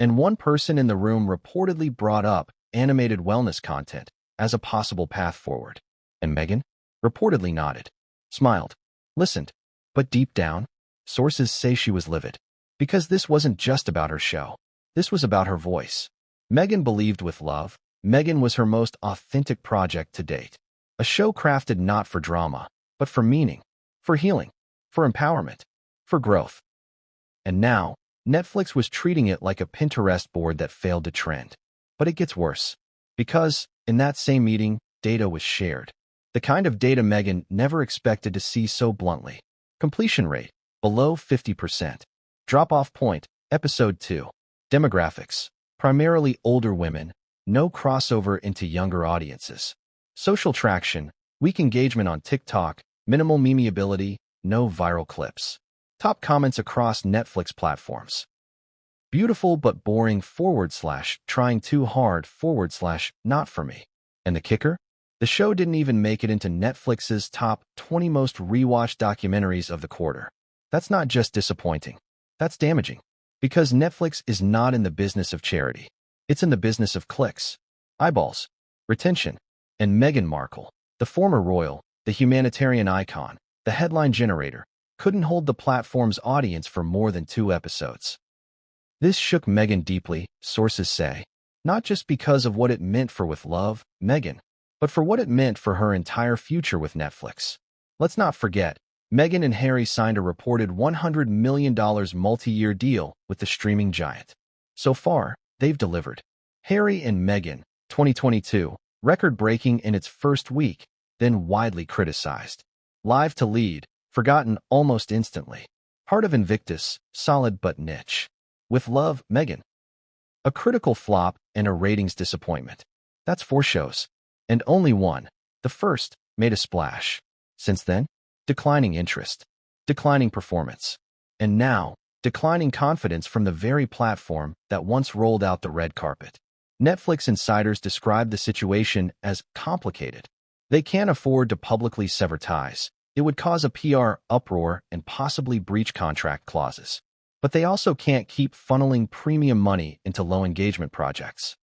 And one person in the room reportedly brought up animated wellness content as a possible path forward. And Meghan reportedly nodded, smiled, listened. But deep down, sources say she was livid. Because this wasn't just about her show. This was about her voice. Meghan believed with love. Meghan was her most authentic project to date. A show crafted not for drama, but for meaning, for healing, for empowerment, for growth. And now, Netflix was treating it like a Pinterest board that failed to trend. But it gets worse. Because, in that same meeting, data was shared. The kind of data Meghan never expected to see so bluntly. Completion rate, below 50%. Drop-off point, episode 2. Demographics, primarily older women, no crossover into younger audiences. Social traction, weak engagement on TikTok, minimal memeability, no viral clips. Top comments across Netflix platforms. Beautiful but boring / trying too hard / not for me. And the kicker? The show didn't even make it into Netflix's top 20 most rewatched documentaries of the quarter. That's not just disappointing. That's damaging. Because Netflix is not in the business of charity. It's in the business of clicks, eyeballs, retention. And Meghan Markle, the former royal, the humanitarian icon, the headline generator, couldn't hold the platform's audience for more than 2 episodes. This shook Meghan deeply, sources say, not just because of what it meant for With Love, Meghan, but for what it meant for her entire future with Netflix. Let's not forget, Meghan and Harry signed a reported $100 million multi-year deal with the streaming giant. So far, they've delivered. Harry and Meghan, 2022, record-breaking in its first week, then widely criticized. Live to Lead, forgotten almost instantly. Heart of Invictus, solid but niche. With Love, Meghan. A critical flop and a ratings disappointment. That's 4 shows. And only one, the first, made a splash. Since then, declining interest, declining performance, and now, declining confidence from the very platform that once rolled out the red carpet. Netflix insiders described the situation as complicated. They can't afford to publicly sever ties. It would cause a PR uproar and possibly breach contract clauses. But they also can't keep funneling premium money into low-engagement projects.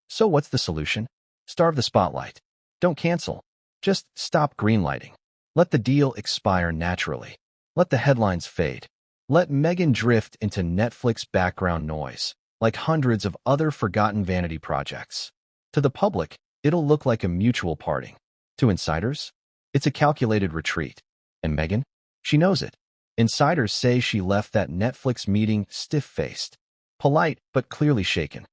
So what's the solution? Starve the spotlight. Don't cancel. Just stop greenlighting. Let the deal expire naturally. Let the headlines fade. Let Meghan drift into Netflix background noise, like hundreds of other forgotten vanity projects. To the public, it'll look like a mutual parting. To insiders, it's a calculated retreat. And Meghan? She knows it. Insiders say she left that Netflix meeting stiff-faced, polite but clearly shaken.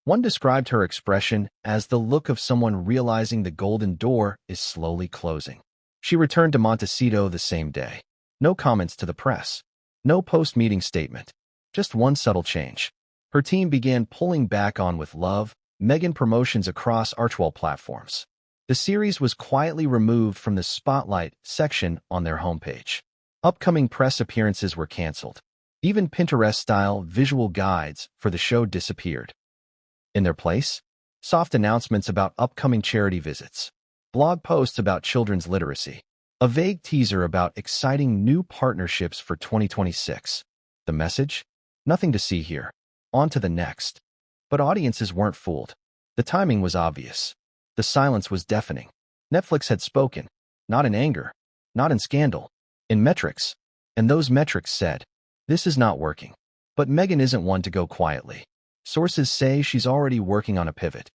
One described her expression as the look of someone realizing the golden door is slowly closing. She returned to Montecito the same day. No comments to the press. No post-meeting statement. Just one subtle change. Her team began pulling back on With Love, Meghan promotions across Archwell platforms. The series was quietly removed from the Spotlight section on their homepage. Upcoming press appearances were canceled. Even Pinterest-style visual guides for the show disappeared. In their place, soft announcements about upcoming charity visits, blog posts about children's literacy, a vague teaser about exciting new partnerships for 2026. The message? Nothing to see here. On to the next. But audiences weren't fooled. The timing was obvious. The silence was deafening. Netflix had spoken, not in anger, not in scandal, in metrics. And those metrics said, this is not working. But Meghan isn't one to go quietly. Sources say she's already working on a pivot.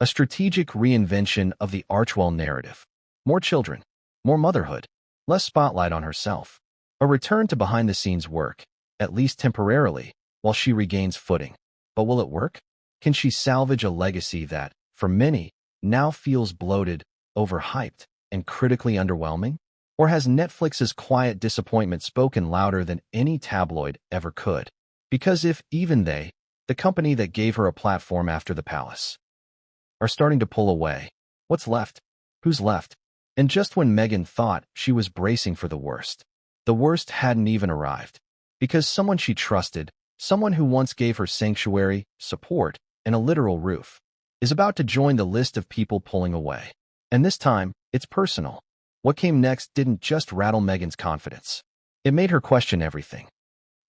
A strategic reinvention of the Archwell narrative. More children, more motherhood, less spotlight on herself. A return to behind-the-scenes work, at least temporarily, while she regains footing. But will it work? Can she salvage a legacy that, for many, now feels bloated, overhyped, and critically underwhelming? Or has Netflix's quiet disappointment spoken louder than any tabloid ever could? Because if even they, the company that gave her a platform after the palace, are starting to pull away, what's left? Who's left? And just when Meghan thought she was bracing for the worst hadn't even arrived. Because someone she trusted, someone who once gave her sanctuary, support, and a literal roof, is about to join the list of people pulling away. And this time, it's personal. What came next didn't just rattle Meghan's confidence. It made her question everything.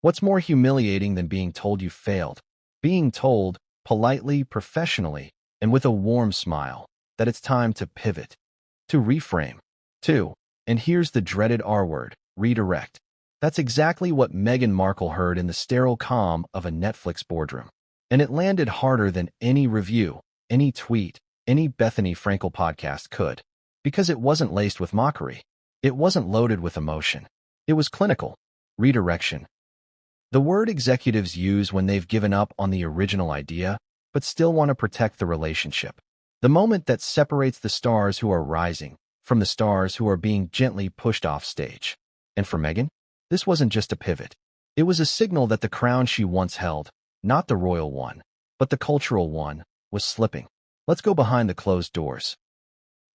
What's more humiliating than being told you failed? Being told, politely, professionally, and with a warm smile, that it's time to pivot, to reframe, and here's the dreaded R word, redirect. That's exactly what Meghan Markle heard in the sterile calm of a Netflix boardroom. And it landed harder than any review, any tweet, any Bethany Frankel podcast could. Because it wasn't laced with mockery. It wasn't loaded with emotion. It was clinical. Redirection. The word executives use when they've given up on the original idea, but still want to protect the relationship. The moment that separates the stars who are rising from the stars who are being gently pushed off stage. And for Meghan, this wasn't just a pivot. It was a signal that the crown she once held, not the royal one, but the cultural one, was slipping. Let's go behind the closed doors.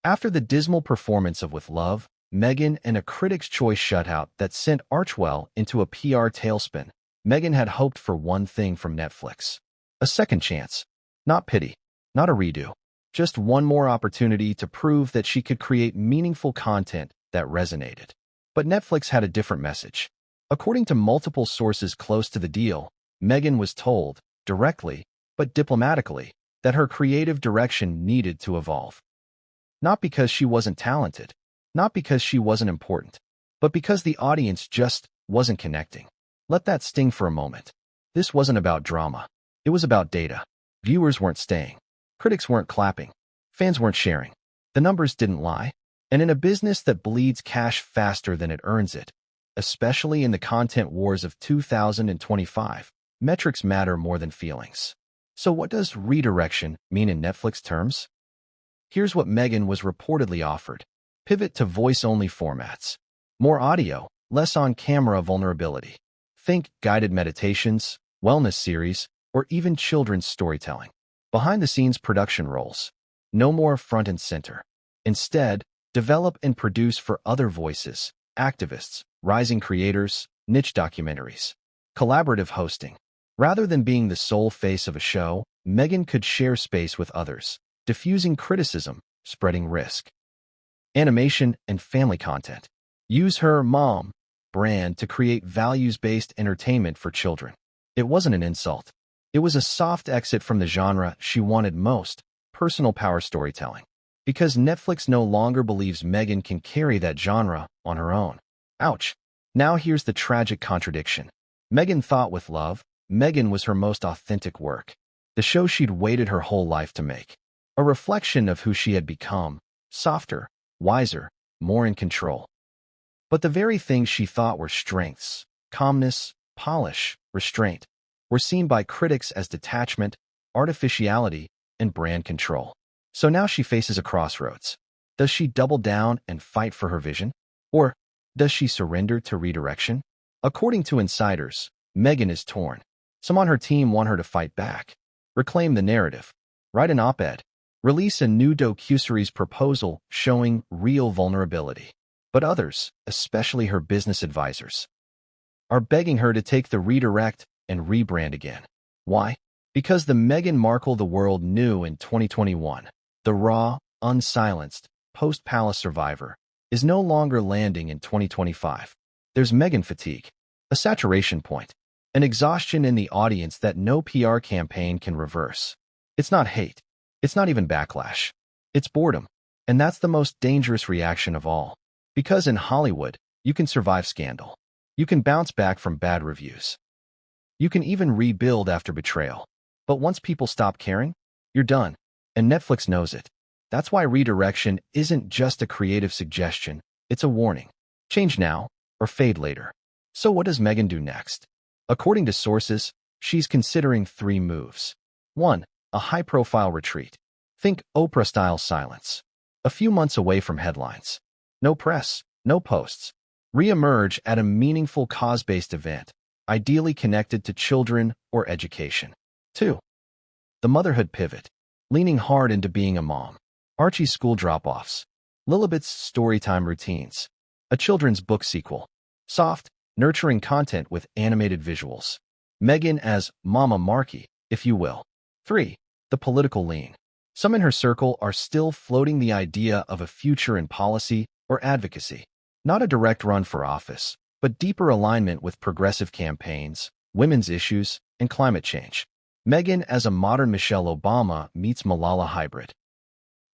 After the dismal performance of With Love, Meghan and a Critics' Choice shutout that sent Archwell into a PR tailspin, Meghan had hoped for one thing from Netflix. A second chance. Not pity. Not a redo. Just one more opportunity to prove that she could create meaningful content that resonated. But Netflix had a different message. According to multiple sources close to the deal, Meghan was told, directly, but diplomatically, that her creative direction needed to evolve. Not because she wasn't talented, not because she wasn't important, but because the audience just wasn't connecting. Let that sting for a moment. This wasn't about drama. It was about data. Viewers weren't staying. Critics weren't clapping. Fans weren't sharing. The numbers didn't lie. And in a business that bleeds cash faster than it earns it, especially in the content wars of 2025, metrics matter more than feelings. So what does redirection mean in Netflix terms? Here's what Meghan was reportedly offered. Pivot to voice-only formats. More audio, less on-camera vulnerability. Think guided meditations, wellness series, or even children's storytelling. Behind-the-scenes production roles. No more front and center. Instead, develop and produce for other voices, activists, rising creators, niche documentaries. Collaborative hosting. Rather than being the sole face of a show, Meghan could share space with others, diffusing criticism, spreading risk. Animation and family content. Use her mom brand to create values-based entertainment for children. It wasn't an insult. It was a soft exit from the genre she wanted most, personal power storytelling. Because Netflix no longer believes Meghan can carry that genre on her own. Ouch. Now here's the tragic contradiction. Meghan thought With Love, Meghan was her most authentic work. The show she'd waited her whole life to make. A reflection of who she had become, softer, wiser, more in control. But the very things she thought were strengths, calmness, polish, restraint, were seen by critics as detachment, artificiality, and brand control. So now she faces a crossroads. Does she double down and fight for her vision? Or does she surrender to redirection? According to insiders, Meghan is torn. Some on her team want her to fight back, reclaim the narrative, write an op-ed, release a new docuseries proposal showing real vulnerability. But others, especially her business advisors, are begging her to take the redirect and rebrand again. Why? Because the Meghan Markle the world knew in 2021, the raw, unsilenced, post-palace survivor, is no longer landing in 2025. There's Meghan fatigue, a saturation point, an exhaustion in the audience that no PR campaign can reverse. It's not hate. It's not even backlash. It's boredom. And that's the most dangerous reaction of all. Because in Hollywood, you can survive scandal. You can bounce back from bad reviews. You can even rebuild after betrayal. But once people stop caring, you're done. And Netflix knows it. That's why redirection isn't just a creative suggestion, it's a warning. Change now, or fade later. So what does Meghan do next? According to sources, she's considering 3 moves. 1. A high-profile retreat. Think Oprah-style silence. A few months away from headlines. No press, no posts. Re-emerge at a meaningful cause-based event, ideally connected to children or education. 2. The motherhood pivot. Leaning hard into being a mom. Archie's school drop-offs. Lilibet's storytime routines. A children's book sequel. Soft, nurturing content with animated visuals. Meghan as Mama Markle, if you will. 3. The political lean. Some in her circle are still floating the idea of a future in policy or advocacy. Not a direct run for office, but deeper alignment with progressive campaigns, women's issues, and climate change. Meghan as a modern Michelle Obama meets Malala hybrid.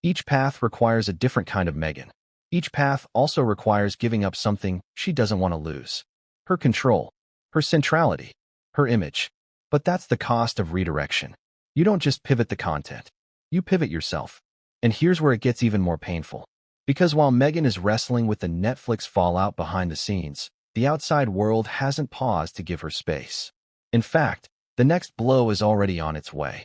Each path requires a different kind of Meghan. Each path also requires giving up something she doesn't want to lose. Her control, her centrality, her image. But that's the cost of redirection. You don't just pivot the content. You pivot yourself. And here's where it gets even more painful. Because while Meghan is wrestling with the Netflix fallout behind the scenes, the outside world hasn't paused to give her space. In fact, the next blow is already on its way.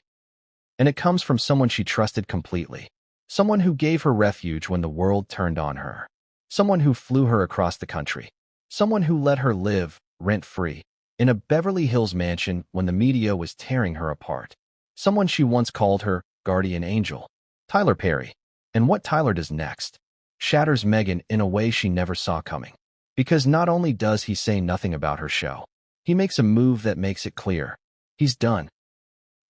And it comes from someone she trusted completely. Someone who gave her refuge when the world turned on her. Someone who flew her across the country. Someone who let her live, rent-free, in a Beverly Hills mansion when the media was tearing her apart. Someone she once called her guardian angel. Tyler Perry. And what Tyler does next shatters Meghan in a way she never saw coming. Because not only does he say nothing about her show, he makes a move that makes it clear. He's done.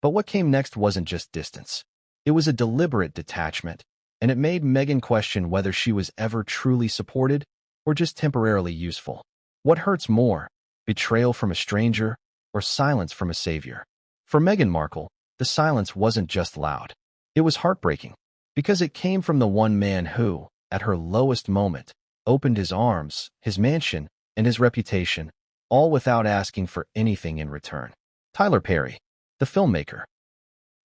But what came next wasn't just distance. It was a deliberate detachment, and it made Meghan question whether she was ever truly supported or just temporarily useful. What hurts more, betrayal from a stranger or silence from a savior? For Meghan Markle, the silence wasn't just loud. It was heartbreaking, because it came from the one man who, at her lowest moment, opened his arms, his mansion, and his reputation, all without asking for anything in return. Tyler Perry, the filmmaker,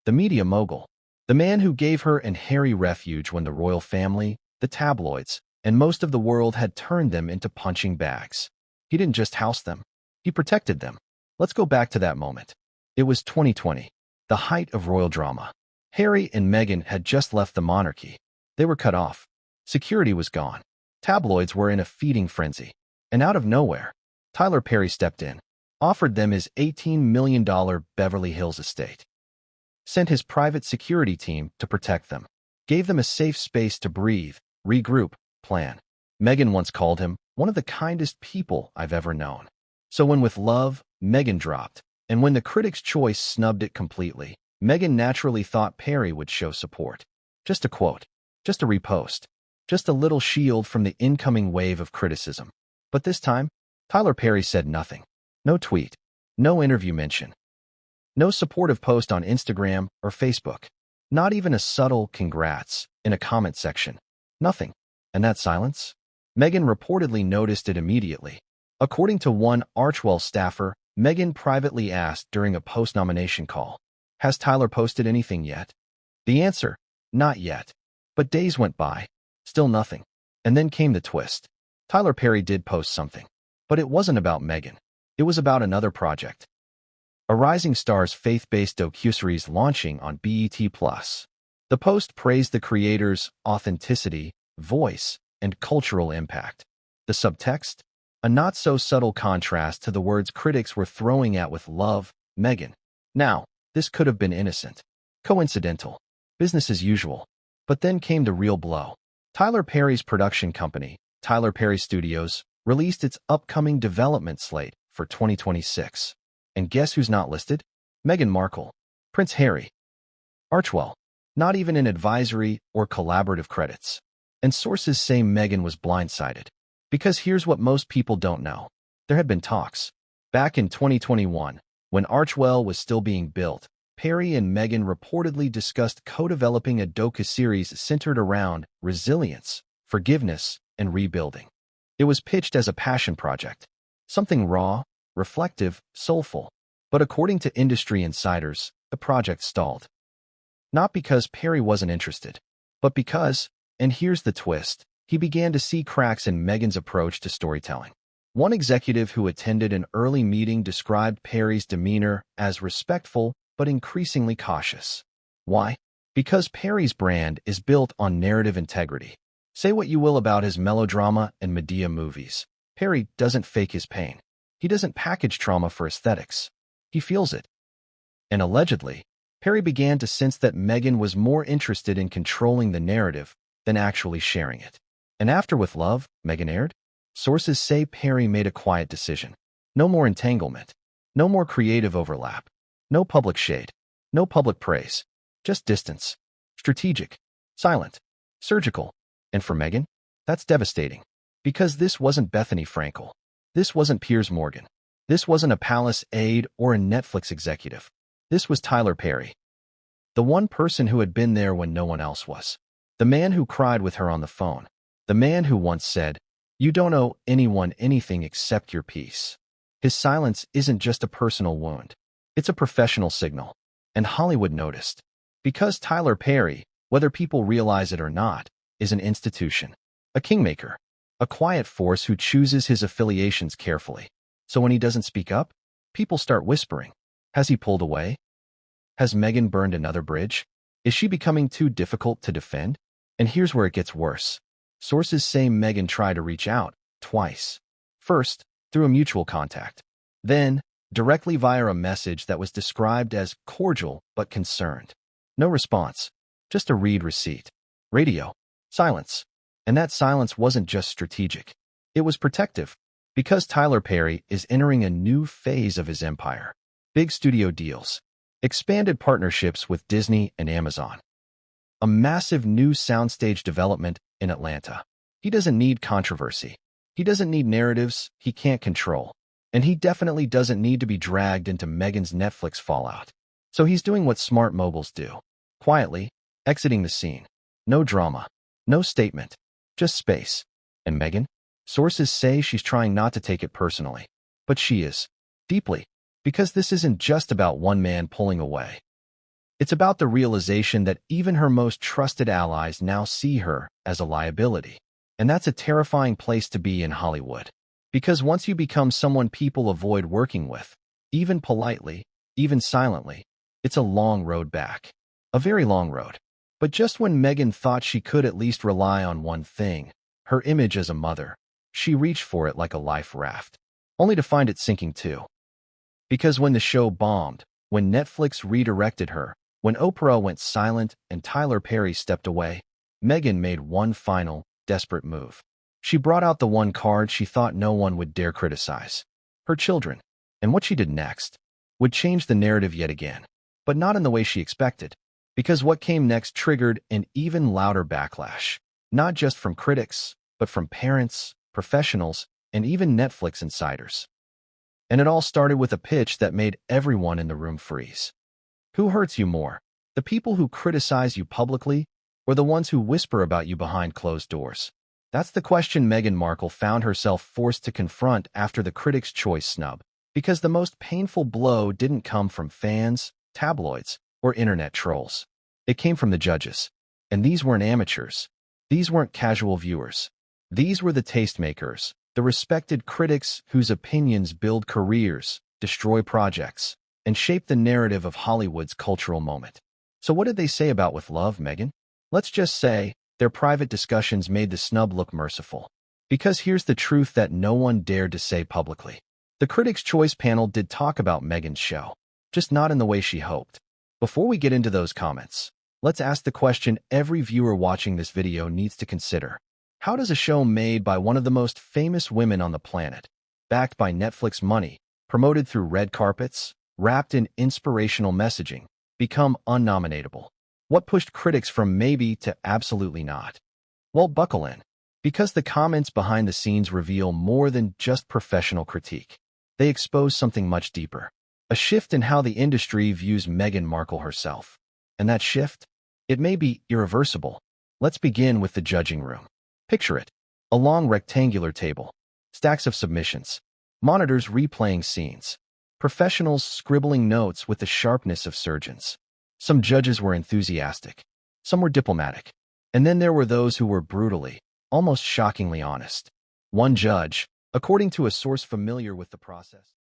the media mogul, the man who gave her and Harry refuge when the royal family, the tabloids, and most of the world had turned them into punching bags. He didn't just house them, he protected them. Let's go back to that moment. It was 2020, the height of royal drama. Harry and Meghan had just left the monarchy. They were cut off. Security was gone. Tabloids were in a feeding frenzy. And out of nowhere, Tyler Perry stepped in, offered them his $18 million Beverly Hills estate, sent his private security team to protect them, gave them a safe space to breathe, regroup, plan. Meghan once called him one of the kindest people I've ever known. So when With Love, Meghan dropped, and when the critics' choice snubbed it completely, Meghan naturally thought Perry would show support. Just a quote, just a repost, just a little shield from the incoming wave of criticism. But this time, Tyler Perry said nothing. No tweet, no interview mention, no supportive post on Instagram or Facebook, not even a subtle congrats in a comment section. Nothing. And that silence? Meghan reportedly noticed it immediately. According to one Archewell staffer, Meghan privately asked during a post-nomination call, "Has Tyler posted anything yet?" The answer, not yet. But days went by. Still nothing. And then came the twist. Tyler Perry did post something. But it wasn't about Meghan. It was about another project. A Rising Stars faith-based docuseries launching on BET+. The post praised the creator's authenticity, voice, and cultural impact. The subtext? A not-so-subtle contrast to the words critics were throwing at With Love, Meghan. Now, this could have been innocent, coincidental, business as usual. But then came the real blow. Tyler Perry's production company, Tyler Perry Studios, released its upcoming development slate for 2026. And guess who's not listed? Meghan Markle, Prince Harry, Archewell, not even in advisory or collaborative credits. And sources say Meghan was blindsided. Because here's what most people don't know. There had been talks. Back in 2021, when Archewell was still being built, Perry and Meghan reportedly discussed co-developing a docuseries centered around resilience, forgiveness, and rebuilding. It was pitched as a passion project, something raw, reflective, soulful. But according to industry insiders, the project stalled. Not because Perry wasn't interested, but because, and here's the twist, he began to see cracks in Meghan's approach to storytelling. One executive who attended an early meeting described Perry's demeanor as respectful but increasingly cautious. Why? Because Perry's brand is built on narrative integrity. Say what you will about his melodrama and Medea movies. Perry doesn't fake his pain. He doesn't package trauma for aesthetics. He feels it. And allegedly, Perry began to sense that Meghan was more interested in controlling the narrative than actually sharing it. And after With Love, Meghan aired, sources say Perry made a quiet decision. No more entanglement. No more creative overlap. No public shade. No public praise. Just distance. Strategic. Silent. Surgical. And for Meghan, that's devastating. Because this wasn't Bethany Frankel. This wasn't Piers Morgan. This wasn't a palace aide or a Netflix executive. This was Tyler Perry. The one person who had been there when no one else was. The man who cried with her on the phone. The man who once said, "You don't owe anyone anything except your peace." His silence isn't just a personal wound. It's a professional signal. And Hollywood noticed. Because Tyler Perry, whether people realize it or not, is an institution. A kingmaker. A quiet force who chooses his affiliations carefully. So when he doesn't speak up, people start whispering. Has he pulled away? Has Meghan burned another bridge? Is she becoming too difficult to defend? And here's where it gets worse. Sources say Meghan tried to reach out twice. First, through a mutual contact. Then, directly via a message that was described as cordial but concerned. No response. Just a read receipt. Radio. Silence. And that silence wasn't just strategic. It was protective. Because Tyler Perry is entering a new phase of his empire. Big studio deals. Expanded partnerships with Disney and Amazon. A massive new soundstage development in Atlanta. He doesn't need controversy. He doesn't need narratives he can't control. And he definitely doesn't need to be dragged into Meghan's Netflix fallout. So he's doing what smart moguls do. Quietly, exiting the scene. No drama. No statement. Just space. And Meghan? Sources say she's trying not to take it personally. But she is. Deeply. Because this isn't just about one man pulling away. It's about the realization that even her most trusted allies now see her as a liability. And that's a terrifying place to be in Hollywood. Because once you become someone people avoid working with, even politely, even silently, it's a long road back. A very long road. But just when Meghan thought she could at least rely on one thing, her image as a mother, she reached for it like a life raft, only to find it sinking too. Because when the show bombed, when Netflix redirected her, when Oprah went silent and Tyler Perry stepped away, Meghan made one final, desperate move. She brought out the one card she thought no one would dare criticize. Her children. And what she did next would change the narrative yet again. But not in the way she expected. Because what came next triggered an even louder backlash. Not just from critics, but from parents, professionals, and even Netflix insiders. And it all started with a pitch that made everyone in the room freeze. Who hurts you more? The people who criticize you publicly, or the ones who whisper about you behind closed doors? That's the question Meghan Markle found herself forced to confront after the Critics' Choice snub. Because the most painful blow didn't come from fans, tabloids, or internet trolls. It came from the judges. And these weren't amateurs. These weren't casual viewers. These were the tastemakers, the respected critics whose opinions build careers, destroy projects, and shape the narrative of Hollywood's cultural moment. So what did they say about With Love, Meghan? Let's just say, their private discussions made the snub look merciful. Because here's the truth that no one dared to say publicly. The Critics' Choice panel did talk about Meghan's show, just not in the way she hoped. Before we get into those comments, let's ask the question every viewer watching this video needs to consider. How does a show made by one of the most famous women on the planet, backed by Netflix money, promoted through red carpets, wrapped in inspirational messaging, become unnominatable? What pushed critics from maybe to absolutely not? Well, buckle in. Because the comments behind the scenes reveal more than just professional critique. They expose something much deeper. A shift in how the industry views Meghan Markle herself. And that shift? It may be irreversible. Let's begin with the judging room. Picture it. A long rectangular table. Stacks of submissions. Monitors replaying scenes. Professionals scribbling notes with the sharpness of surgeons. Some judges were enthusiastic. Some were diplomatic. And then there were those who were brutally, almost shockingly honest. One judge, according to a source familiar with the process,